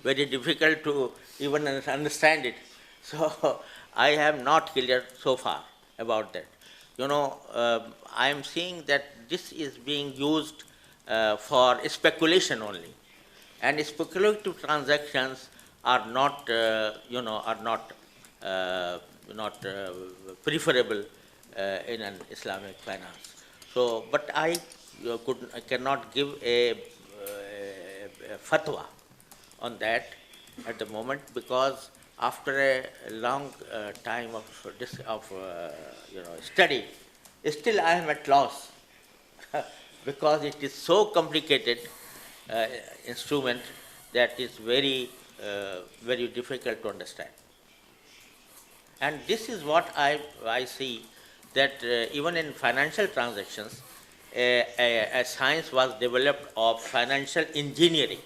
S3: very difficult to even understand it. So I am not clear so far about that. I am seeing that this is being used for speculation only, and speculative transactions are not, preferable in an Islamic finance. So, but I cannot give a fatwa on that at the moment, because after a long time of study, still I am at loss because it is so complicated instrument that is very difficult to understand. And this is what I see, that even in financial transactions, a science was developed of financial engineering,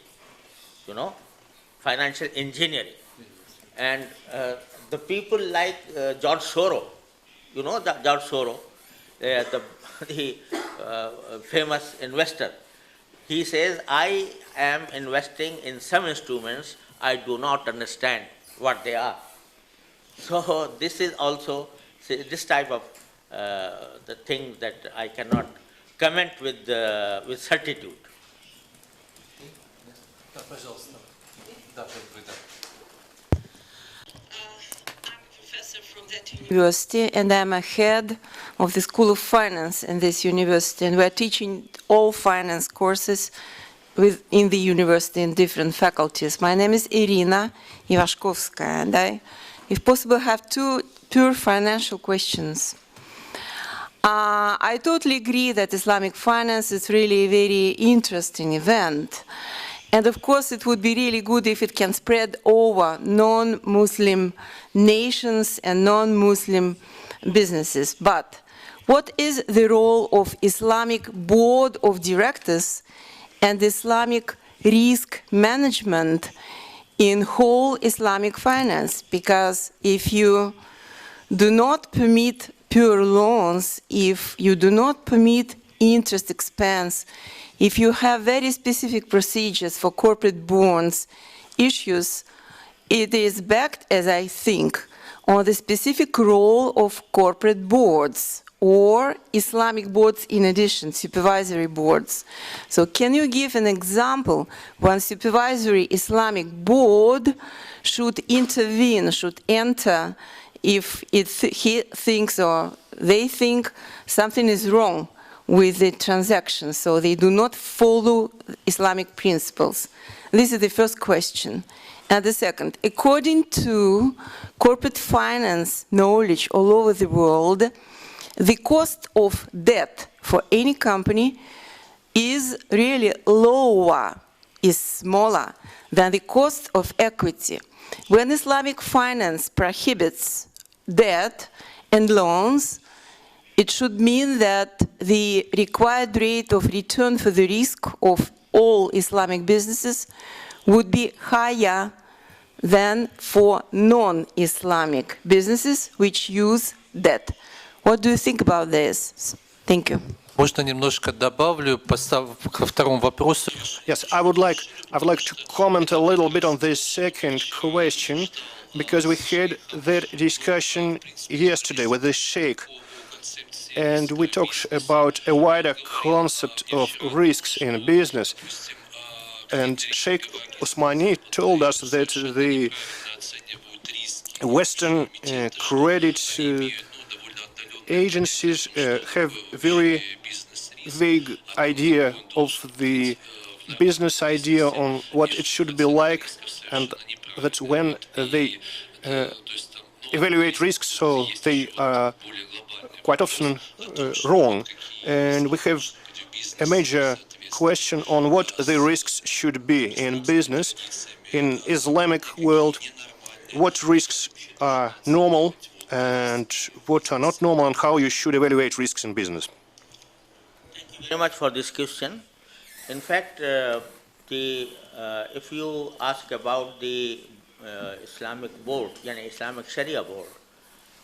S3: financial engineering. And the people like George Soros, George Soros, the famous investor, he says, I am investing in some instruments, I do not understand what they are. So this is also this type of the thing that I cannot comment with certitude.
S6: University, and I'm a head of the School of Finance in this university, and we're teaching all finance courses in the university in different faculties. My name is Irina Ivashkovskaya, and I, if possible, have two pure financial questions. I totally agree that Islamic finance is really a very interesting event. And of course, it would be really good if it can spread over non-Muslim nations and non-Muslim businesses. But what is the role of Islamic Board of Directors and Islamic risk management in whole Islamic finance? Because if you do not permit pure loans, if you do not permit interest expense, if you have very specific procedures for corporate bonds issues, it is backed, as I think, on the specific role of corporate boards or Islamic boards in addition, supervisory boards. So can you give an example when supervisory Islamic board should intervene, should enter if he thinks or they think something is wrong with the transaction, so they do not follow Islamic principles? This is the first question. And the second, according to corporate finance knowledge all over the world, the cost of debt for any company is really lower, is smaller than the cost of equity. When Islamic finance prohibits debt and loans, it should mean that the required rate of return for the risk of all Islamic businesses would be higher than for non-Islamic businesses which use debt. What do you think about this? Thank you.
S1: Можно немножко добавлю ко второму вопросу.
S2: Yes, I would like to comment a little bit on this second question, because we had that discussion yesterday with the Sheikh, and we talked about a wider concept of risks in business. And Sheikh Usmani told us that the Western credit agencies have very vague idea of the business idea on what it should be like, and that when they evaluate risks, so they are quite often wrong. And we have a major question on what the risks should be in business. In Islamic world, what risks are normal and what are not normal, and how you should evaluate risks in business.
S3: Thank you very much for this question. In fact, if you ask about the Islamic board, Islamic Sharia board,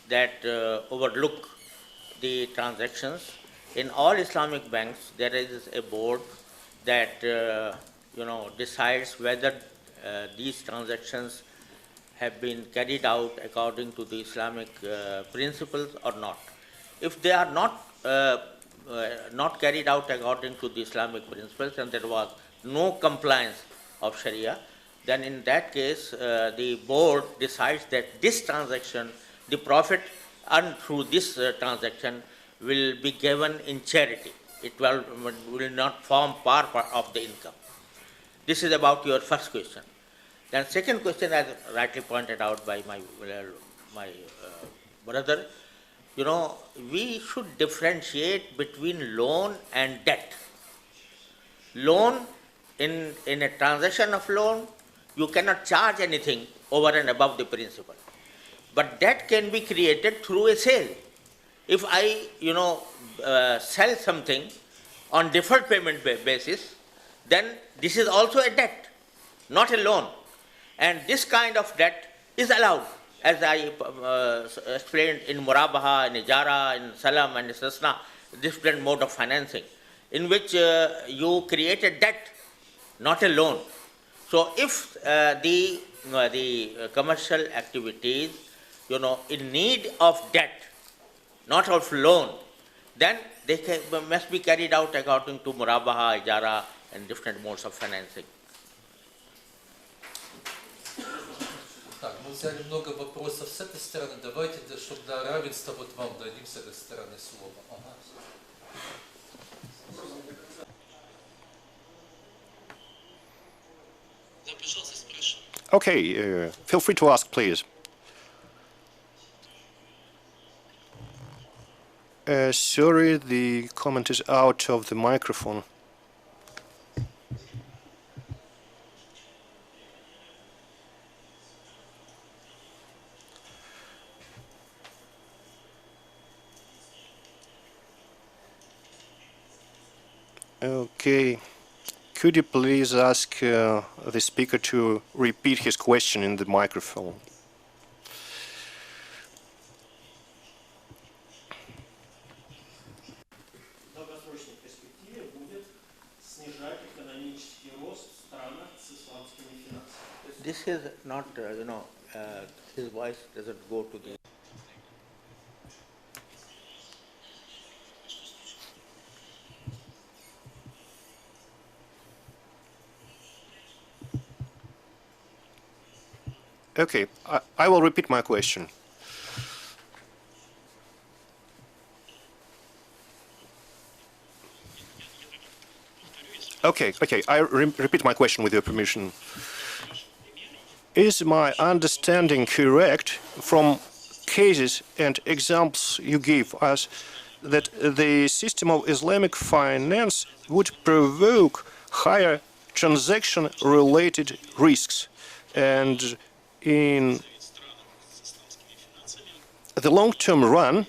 S3: that overlook the transactions, in all Islamic banks there is a board that decides whether these transactions have been carried out according to the Islamic principles or not. If they are not carried out according to the Islamic principles and there was no compliance of Sharia, then in that case the board decides that this transaction, the profit earned through this transaction will be given in charity. It will not form part of the income. This is about your first question. Then second question, as rightly pointed out by my brother, we should differentiate between loan and debt. Loan, in a transaction of loan, you cannot charge anything over and above the principal. But debt can be created through a sale. If I, sell something on deferred payment basis, then this is also a debt, not a loan. And this kind of debt is allowed, as I explained in Murabaha, in Ijara, in Salam, and Istisna, different mode of financing, in which you create a debt, not a loan. So if the commercial activities, in need of debt, not of loan, then they must be carried out according to Murabaha, Ijara, and different modes of financing.
S1: Так, мы взяли много вопросов с этой стороны. Давайте, чтобы для равенства, вот вам дадим с этой стороны слово. Ага. Да, пожалуйста, спрашивай.
S2: Okay, feel free to ask, please. Sorry, the comment is out of the microphone. Okay, could you please ask the speaker to repeat his question in the microphone?
S7: долгосрочной перспективе будет снижать экономический рост в странах с исламскими финансами.
S3: This is not, his voice doesn't go to the.
S2: Okay, I will repeat my question. Okay, I repeat my question with your permission. Is my understanding correct from cases and examples you gave us that the system of Islamic finance would provoke higher transaction-related risks, and in the long-term run,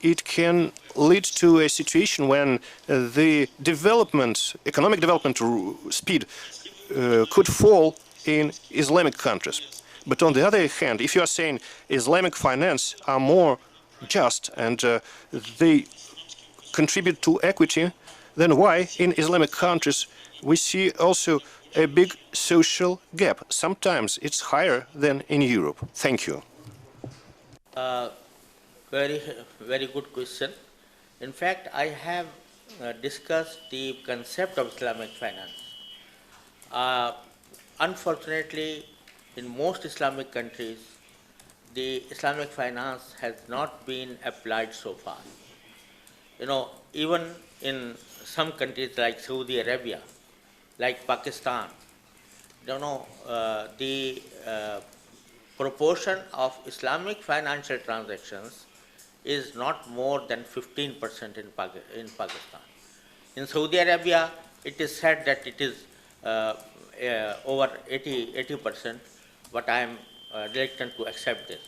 S2: it can lead to a situation when the economic development speed could fall in Islamic countries. But on the other hand, if you are saying Islamic finance are more just and they contribute to equity, then why in Islamic countries we see also a big social gap? Sometimes it's higher than in Europe. Thank you.
S3: Very, very good question. In fact, I have discussed the concept of Islamic finance. Unfortunately, in most Islamic countries, the Islamic finance has not been applied so far. Even in some countries like Saudi Arabia, like Pakistan, the proportion of Islamic financial transactions is not more than 15% in Pakistan. In Saudi Arabia, it is said that it is over 80%, but I am reluctant to accept this.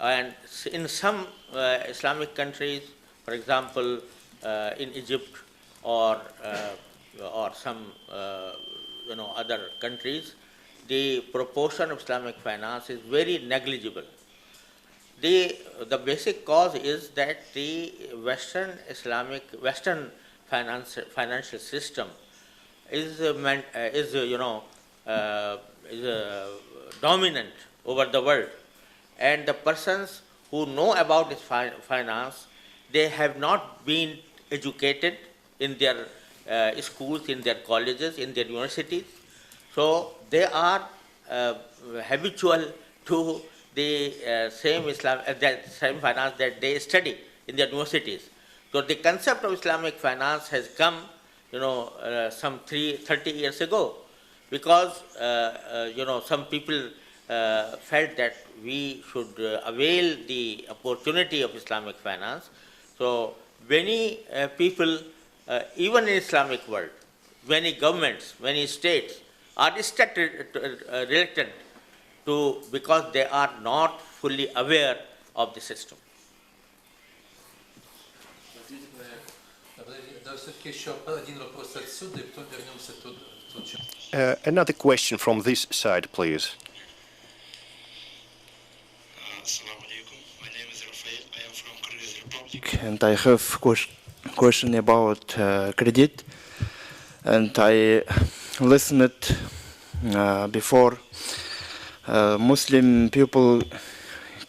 S3: And in some Islamic countries, for example, in Egypt or some other countries, the proportion of Islamic finance is very negligible. The basic cause is that the Western financial system is dominant over the world, and the persons who know about this finance, they have not been educated in their schools, in their colleges, in their universities, so they are habitual to the same finance that they study in their universities. So the concept of Islamic finance has come, some 30 years ago, because some people felt that we should avail the opportunity of Islamic finance. So many people, even in Islamic world, many governments, many states are reluctant to, because they are not fully aware of the system.
S2: Another question from this side, please.
S7: Assalamu alaikum. My name is Rafael. I am from Kyrgyz Republic, and I have question about credit. And I listened before Muslim people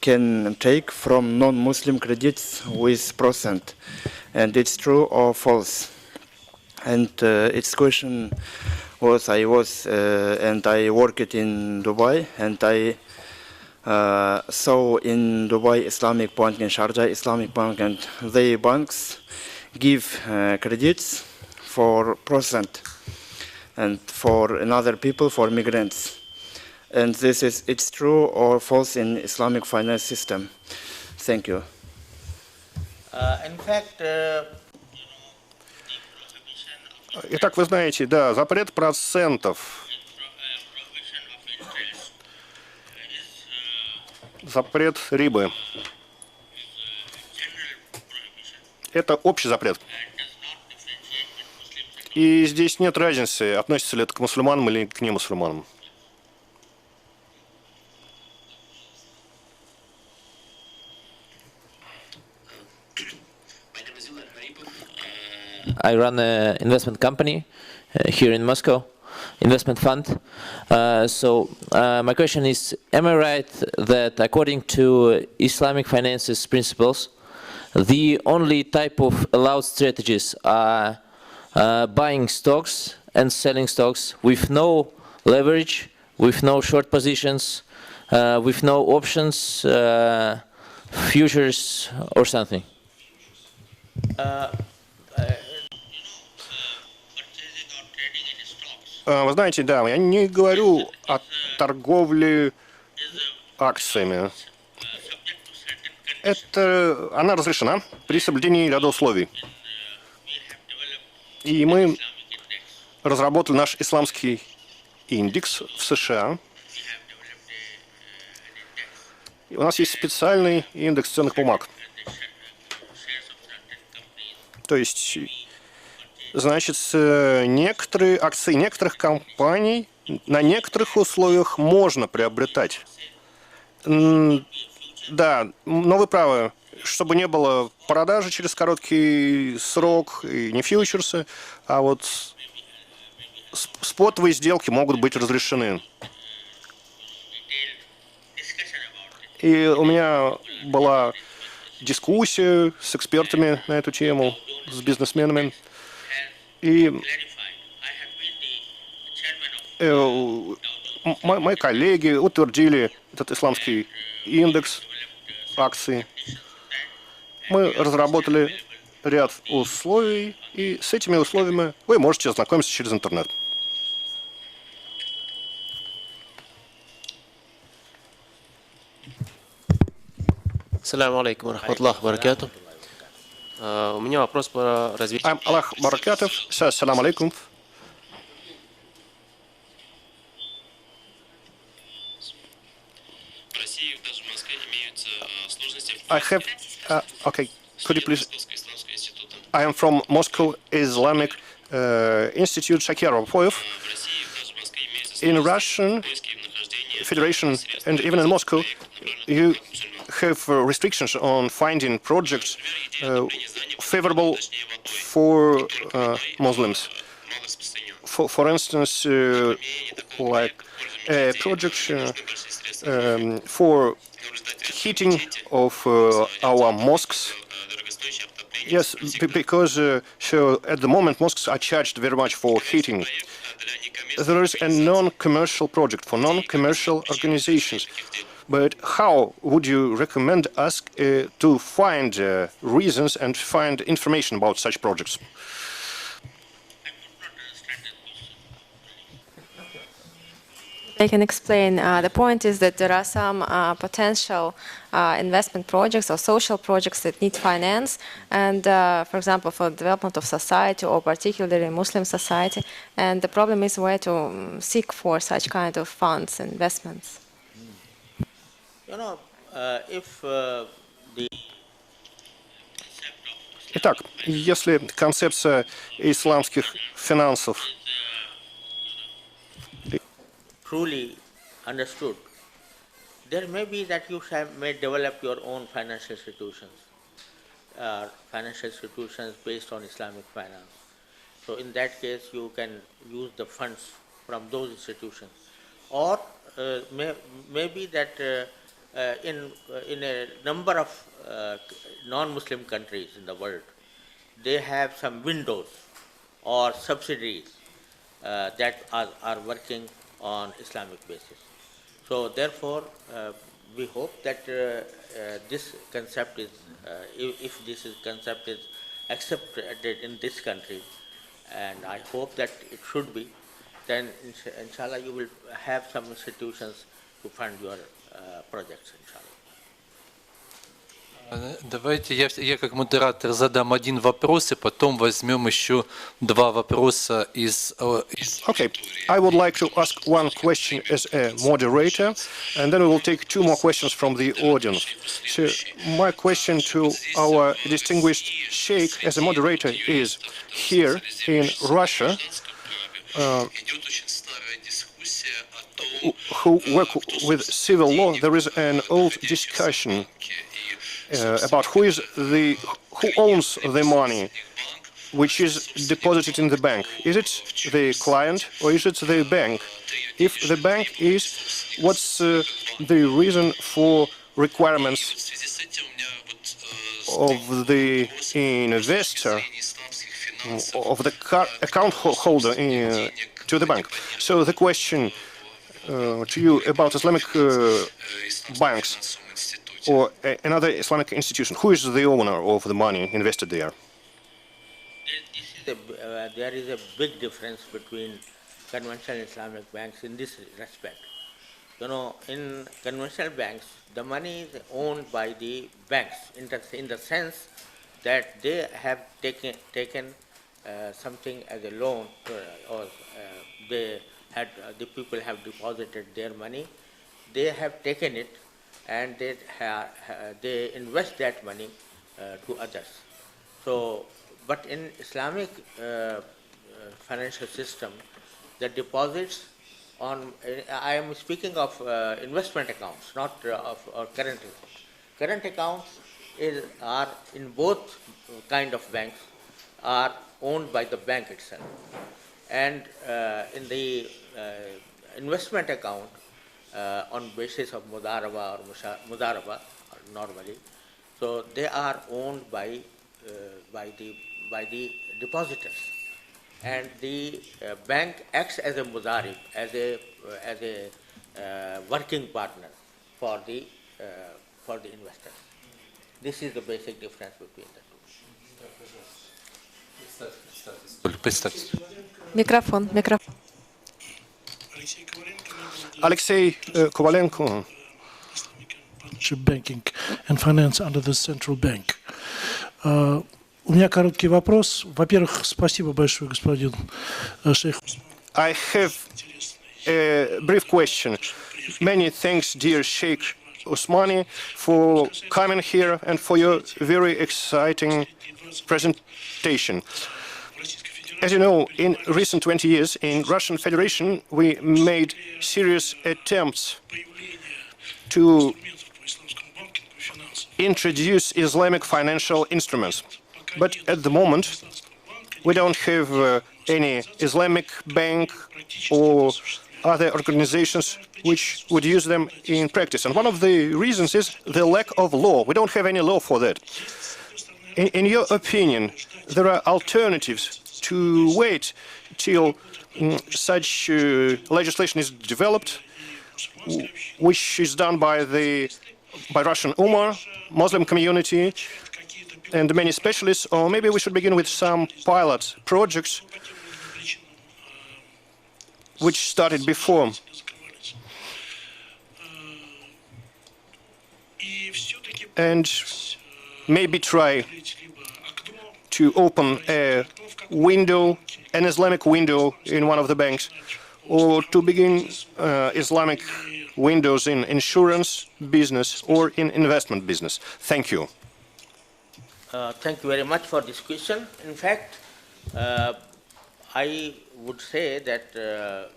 S7: can take from non-Muslim credits with percent, and it's true or false? And its question was, I worked in Dubai, and I saw in Dubai Islamic Bank, in Sharjah Islamic Bank, and they banks give credits for percent, and for another people, for migrants. And it's true or false in Islamic finance system? Thank you.
S3: In fact,
S2: Итак, вы знаете, да, запрет процентов, запрет рибы. Это общий запрет. И здесь нет разницы, относится ли это к мусульманам или к немусульманам.
S8: I run an investment company here in Moscow, investment fund. My question is, am I right that according to Islamic finances principles, the only type of allowed strategies are buying stocks and selling stocks with no leverage, with no short positions, with no options, futures or something?
S2: Вы знаете, да, я не говорю о торговле акциями. Она разрешена при соблюдении ряда условий. И мы разработали наш исламский индекс в США. И у нас есть специальный индекс ценных бумаг. То есть, значит, некоторые акции некоторых компаний на некоторых условиях можно приобретать. Да, но вы правы, чтобы не было продажи через короткий срок, и не фьючерсы, а вот спотовые сделки могут быть разрешены. И у меня была дискуссия с экспертами на эту тему, с бизнесменами. И мои коллеги утвердили этот исламский индекс акций. Мы разработали ряд условий, и с этими условиями вы можете ознакомиться через интернет.
S9: Ассаламу алейкум рахматуллах баракату. У меня вопрос по развитию.
S2: Аллах баракатов. Ассаламу алейкум.
S9: В России, даже в Москве, имеются сложности.
S2: Okay, could you please? I am from Moscow Islamic Institute Shakirov. In Russian Federation and even in Moscow, you have restrictions on finding projects favorable for Muslims. For instance, like a project for heating of our mosques. Yes, because at the moment mosques are charged very much for heating. There is a non-commercial project for non-commercial organizations. But how would you recommend us to find reasons and find information about such projects?
S10: I can explain. The point is that there are some potential investment projects or social projects that need finance, and for example, for the development of society or particularly Muslim society. And the problem is where to seek for such kind of funds and investments.
S3: You know, if the
S2: Итак, если концепция исламских финансов
S3: truly understood, there may be that you may develop your own financial institutions based on Islamic finance. So in that case, you can use the funds from those institutions. Or maybe that in a number of non-Muslim countries in the world, they have some windows or subsidiaries that are working on Islamic basis. So therefore, we hope that this concept is, if this concept is accepted in this country, and I hope that it should be, then inshallah you will have some institutions to fund your projects, inshallah.
S1: Давайте я как модератор задам один вопрос, и потом возьмем еще два вопроса из...
S2: Okay, I would like to ask one question as a moderator, and then we will take two more questions from the audience. So my question to our distinguished sheikh as a moderator is, here in Russia, who work with civil law, there is an old discussion about who owns the money, which is deposited in the bank? Is it the client or is it the bank? If the bank is, what's the reason for requirements
S9: В связи с этим у меня
S2: of the investor, of the account holder to the bank? So the question to you about Islamic banks or another Islamic institution, who is the owner of the money invested there?
S3: There is a big difference between conventional Islamic banks in this respect. You know, in conventional banks, the money is owned by the banks in the sense that they have taken something as a loan, or the people have deposited their money. They have taken it and they invest that money to others. So, but in Islamic financial system, the deposits on, I am speaking of investment accounts, not of current accounts. Current accounts are in both kind of banks are owned by the bank itself. And in the investment account, on basis of mudaraba or mudaraba normally, so they are owned by the depositors, and the bank acts as a mudarib, as a working partner for the investors. This is the basic difference between the two.
S1: Представьте.
S10: Микрофон, микрофон.
S2: Alexei Kovalenko.
S11: Banking and finance under the central bank. У меня короткий вопрос. Во-первых, спасибо большое, господин шейх.
S2: I have a brief question. Many thanks, dear Sheikh Usmani, for coming here and for your very exciting presentation. As you know, in recent 20 years in Russian Federation, we made serious attempts to introduce Islamic financial instruments. But at the moment, we don't have any Islamic bank or other organizations which would use them in practice. And one of the reasons is the lack of law. We don't have any law for that. In your opinion, there are alternatives to wait till such legislation is developed, which is done by Russian Ummah, Muslim community, and many specialists, or maybe we should begin with some pilot projects which started before. And maybe try to open a window, an Islamic window in one of the banks, or to begin Islamic windows in insurance business or in investment business. Thank you.
S3: Thank you very much for this question. In fact, I would say that there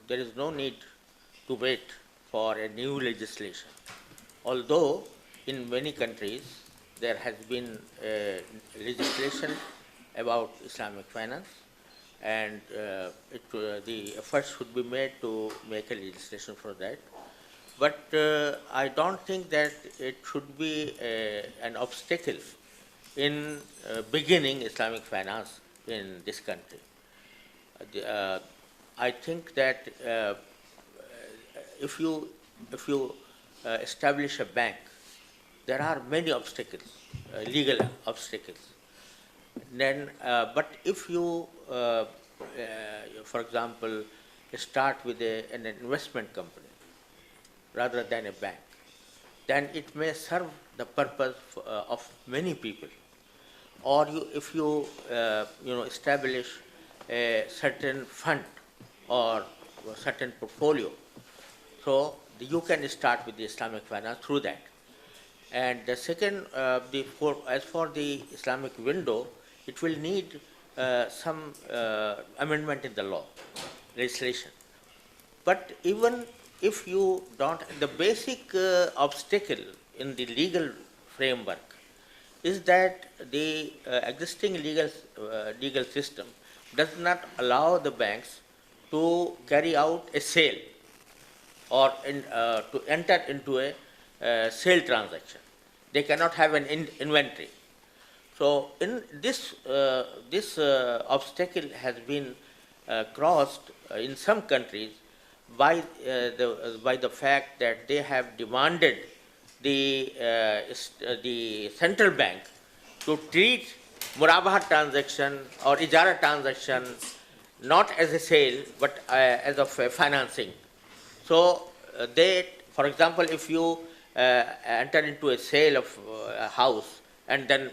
S3: is no need to wait for a new legislation. Although in many countries there has been legislation about Islamic finance, and the efforts should be made to make a legislation for that. But I don't think that it should be an obstacle in beginning Islamic finance in this country. I think that if you establish a bank, there are many obstacles, legal obstacles. Then, but if you, for example, start with an investment company rather than a bank, then it may serve the purpose of many people. Or if you establish a certain fund or a certain portfolio, so you can start with the Islamic finance through that. And the second, as for the Islamic window, it will need some amendment in the law, legislation. But even if you don't, the basic obstacle in the legal framework is that the existing legal system does not allow the banks to carry out a sale or to enter into a sale transaction. They cannot have an inventory. So in this obstacle has been crossed in some countries by the fact that they have demanded the central bank to treat murabaha transaction or ijara transaction not as a sale but as of financing. So for example, if you enter into a sale of a house and then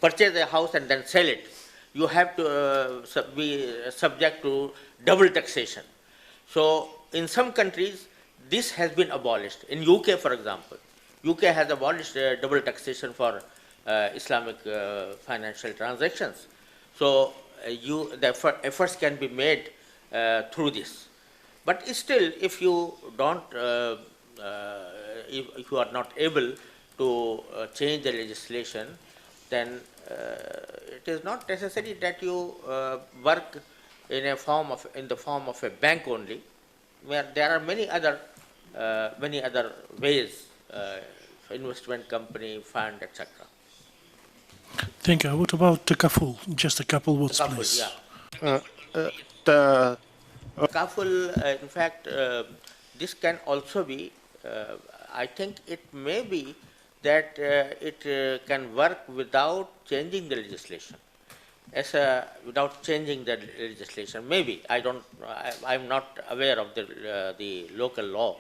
S3: purchase a house and then sell it, you have to be subject to double taxation. So in some countries, this has been abolished. In UK, for example, UK has abolished double taxation for Islamic financial transactions. So the efforts can be made through this. But still, if you don't, if you are not able to change the legislation, then it is not necessary that you work in the form of a bank only, where there are many other ways, investment company, fund, etc.
S11: Thank you. What about the kaful? Just a couple words, please.
S3: Kaful, in fact, this can also be, I think it may be that it can work without changing the legislation. Without changing the legislation, maybe I'm not aware of the local law,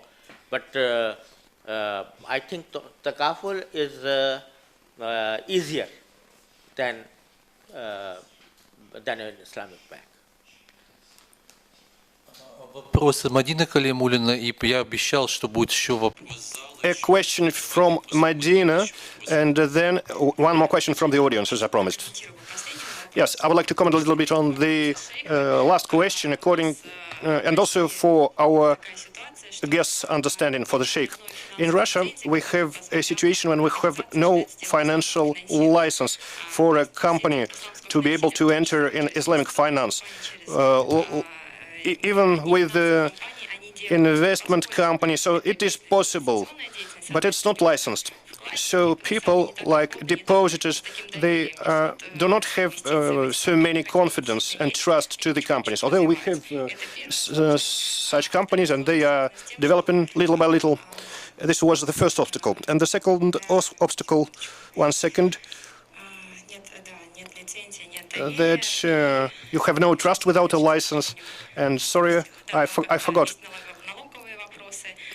S3: but I think the kaful is easier than an Islamic bank.
S1: Вопросы Мадины Калимуллина, и я обещал, что будет еще вопрос.
S2: A question from Madina, and then one more question from the audience, as I promised. Yes, I would like to comment a little bit on the last question, and also for our guests' understanding for the Sheikh. In Russia, we have a situation when we have no financial license for a company to be able to enter in Islamic finance. Even with the investment company, so it is possible, but it's not licensed. So people like depositors, they do not have so many confidence and trust to the companies. Although we have such companies and they are developing little by little. This was the first obstacle. And the second obstacle, that you have no trust without a license. And sorry, I forgot.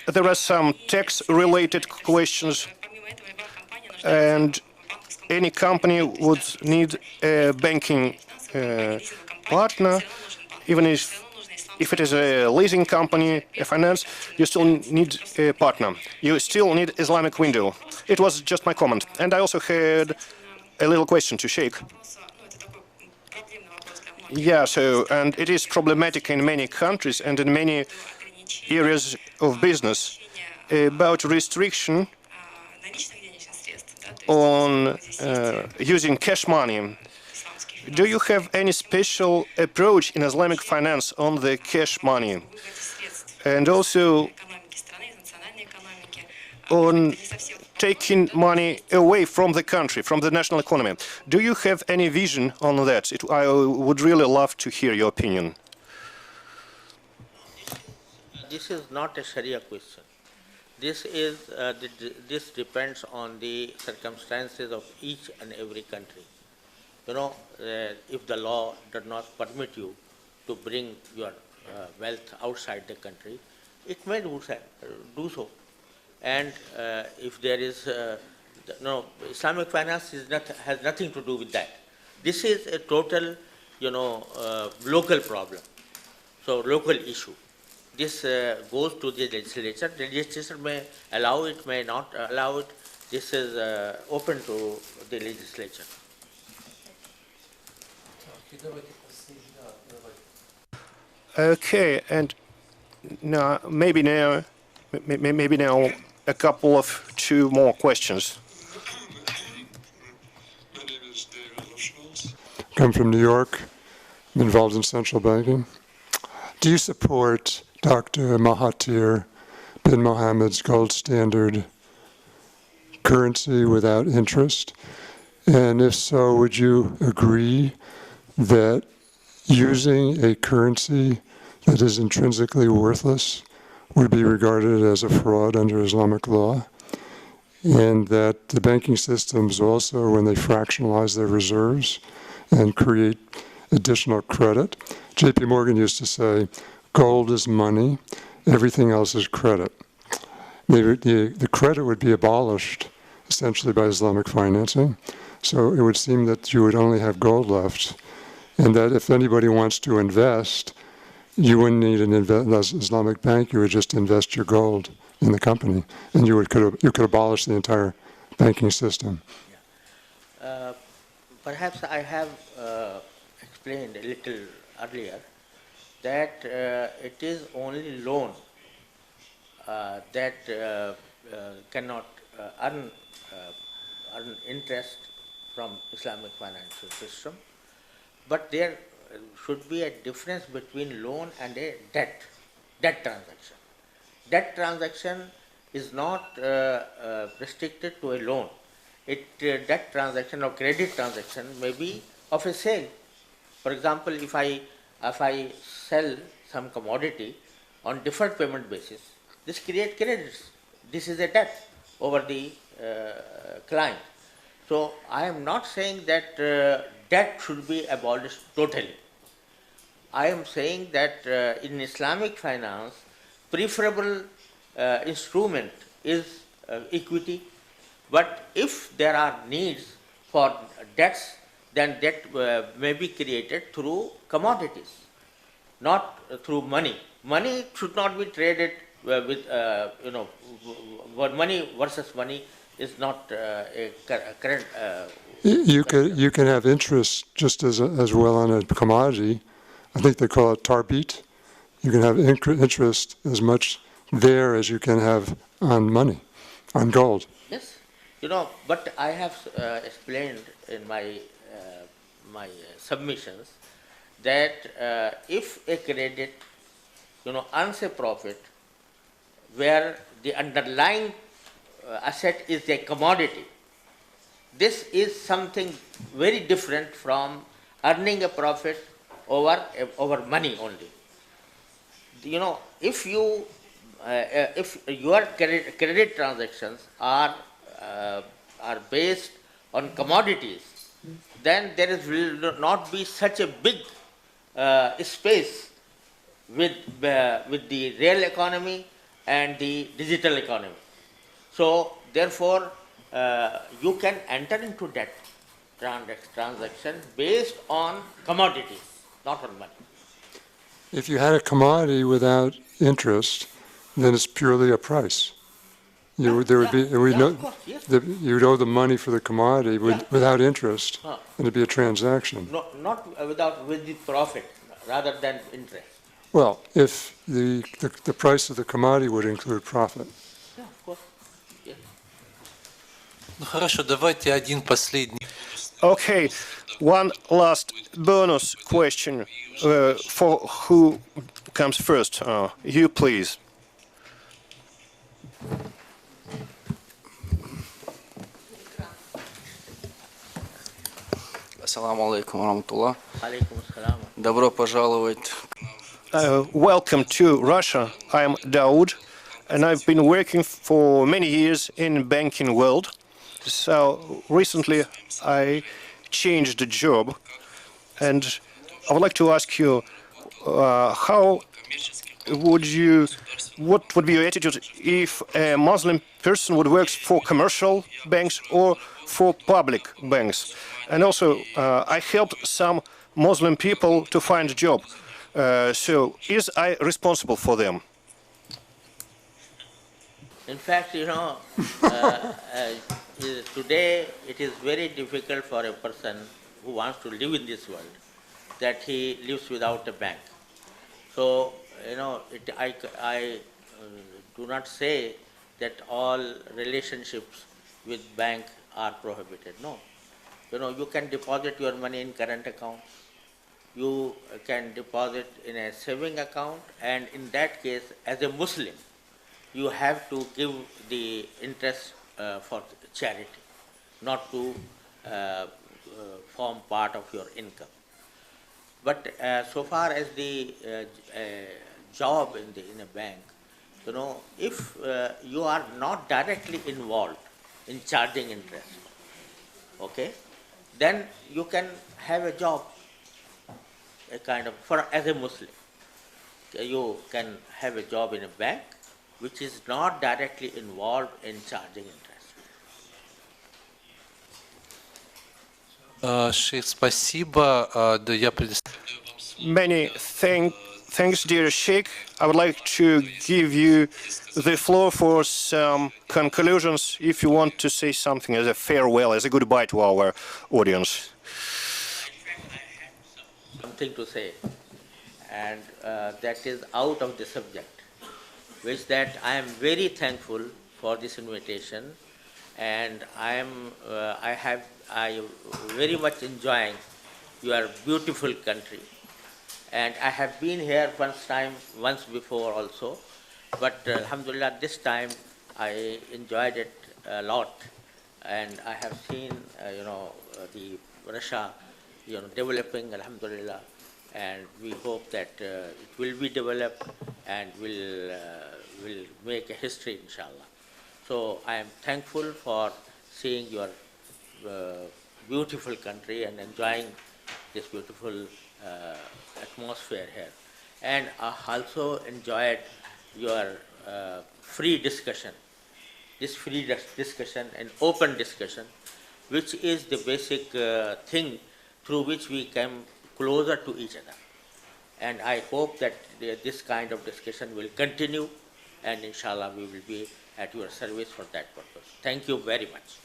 S2: There are some tax-related questions, and any company would need a banking partner, even if it is a leasing company, a finance, you still need a partner. You still need Islamic window. It was just my comment. And I also had a little question to Sheikh. Yeah, and it is problematic in many countries and in many areas of business about restriction on using cash money. Do you have any special approach in Islamic finance on the cash money? And also on taking money away from the country, from the national economy. Do you have any vision on that? I would really love to hear your opinion.
S3: This is not a Sharia question. This depends on the circumstances of each and every country. You know, if the law does not permit you to bring your wealth outside the country, it may do so. And if there is no, Islamic finance has nothing to do with that. This is a total, local problem. So local issue. This goes to the legislature. The legislature may allow it, may not allow it. This is open to the legislature.
S2: Okay, and now maybe now a couple of two more questions.
S12: come from New York. I'm involved in central banking. Do you support Dr. Mahathir bin Mohammed's gold standard currency without interest? And if so, would you agree that using a currency that is intrinsically worthless would be regarded as a fraud under Islamic law? And that the banking systems also, when they fractionalize their reserves and create additional credit, JP Morgan used to say, gold is money, everything else is credit. The credit would be abolished essentially by Islamic financing. So it would seem that you would only have gold left, and that if anybody wants to invest, you wouldn't need an Islamic bank, you would just invest your gold in the company, and you could abolish the entire banking system.
S3: Perhaps I have explained a little earlier that it is only loan that cannot earn interest from Islamic financial system, but there should be a difference between loan and a debt transaction. Debt transaction is not restricted to a loan. Debt transaction or credit transaction may be of a sale. For example, if I sell some commodity on deferred payment basis, this creates credits. This is a debt over the client. So I am not saying that debt should be abolished totally. I am saying that in Islamic finance, preferable instrument is equity. But if there are needs for debts, then debt may be created through commodities, not through money. Money should not be traded with, money versus money is not a current.
S12: You can have interest just as well on a commodity. I think they call it tarbit. You can have interest as much there as you can have on money, on gold.
S3: Yes, but I have explained in my my submissions that if a credit, earns a profit where the underlying asset is a commodity, this is something very different from earning a profit over money only. If your credit transactions are based on commodities, then there will not be such a big space with the real economy and the digital economy. So therefore, you can enter into debt transaction based on commodities, not on money.
S12: If you had a commodity without interest, then it's purely a price. You would owe the money for the commodity without interest, and it'd be a transaction.
S3: No, not with the profit, rather than interest.
S12: Well, if the price of the commodity would include profit.
S3: Yeah, of course. Yeah.
S1: Ну хорошо, давайте один последний.
S2: Okay, one last bonus question for who comes first. You, please.
S13: Ассаламу алейкум ва
S3: Alaikum assalam.
S13: Добро пожаловать.
S2: Welcome to Russia. I'm Daoud, and I've been working for many years in banking world. So recently I changed the job, and I would like to ask you, what would be your attitude if a Muslim person would work for commercial banks or for public banks? And also, I helped some Muslim people to find a job. So, is I responsible for them?
S3: In fact, today it is very difficult for a person who wants to live in this world that he lives without a bank. So, I do not say that all relationships with bank are prohibited. No. You can deposit your money in current account. You can deposit in a saving account, and in that case, as a Muslim, you have to give the interest for charity, not to form part of your income. But so far as the job in a bank, if you are not directly involved in charging interest, okay, then you can have a job, a kind of, as a Muslim. You can have a job in a bank which is not directly involved in charging interest.
S1: Шейх, спасибо. Да, я предоставляю вам слово.
S2: Many thanks, dear Sheikh. I would like to give you the floor for some conclusions if you want to say something as a farewell, as a goodbye to our audience.
S3: Something to say, and that is out of the subject, which that I am very thankful for this invitation, and I very much enjoying your beautiful country. And I have been here once before also, but alhamdulillah, this time I enjoyed it a lot, and I have seen the Russia developing, alhamdulillah, and we hope that it will be developed and will make a history, inshallah. So I am thankful for seeing your beautiful country and enjoying this beautiful atmosphere here. And I also enjoyed your free discussion, and open discussion, which is the basic thing through which we come closer to each other. And I hope that this kind of discussion will continue, and inshallah we will be at your service for that purpose. Thank you very much.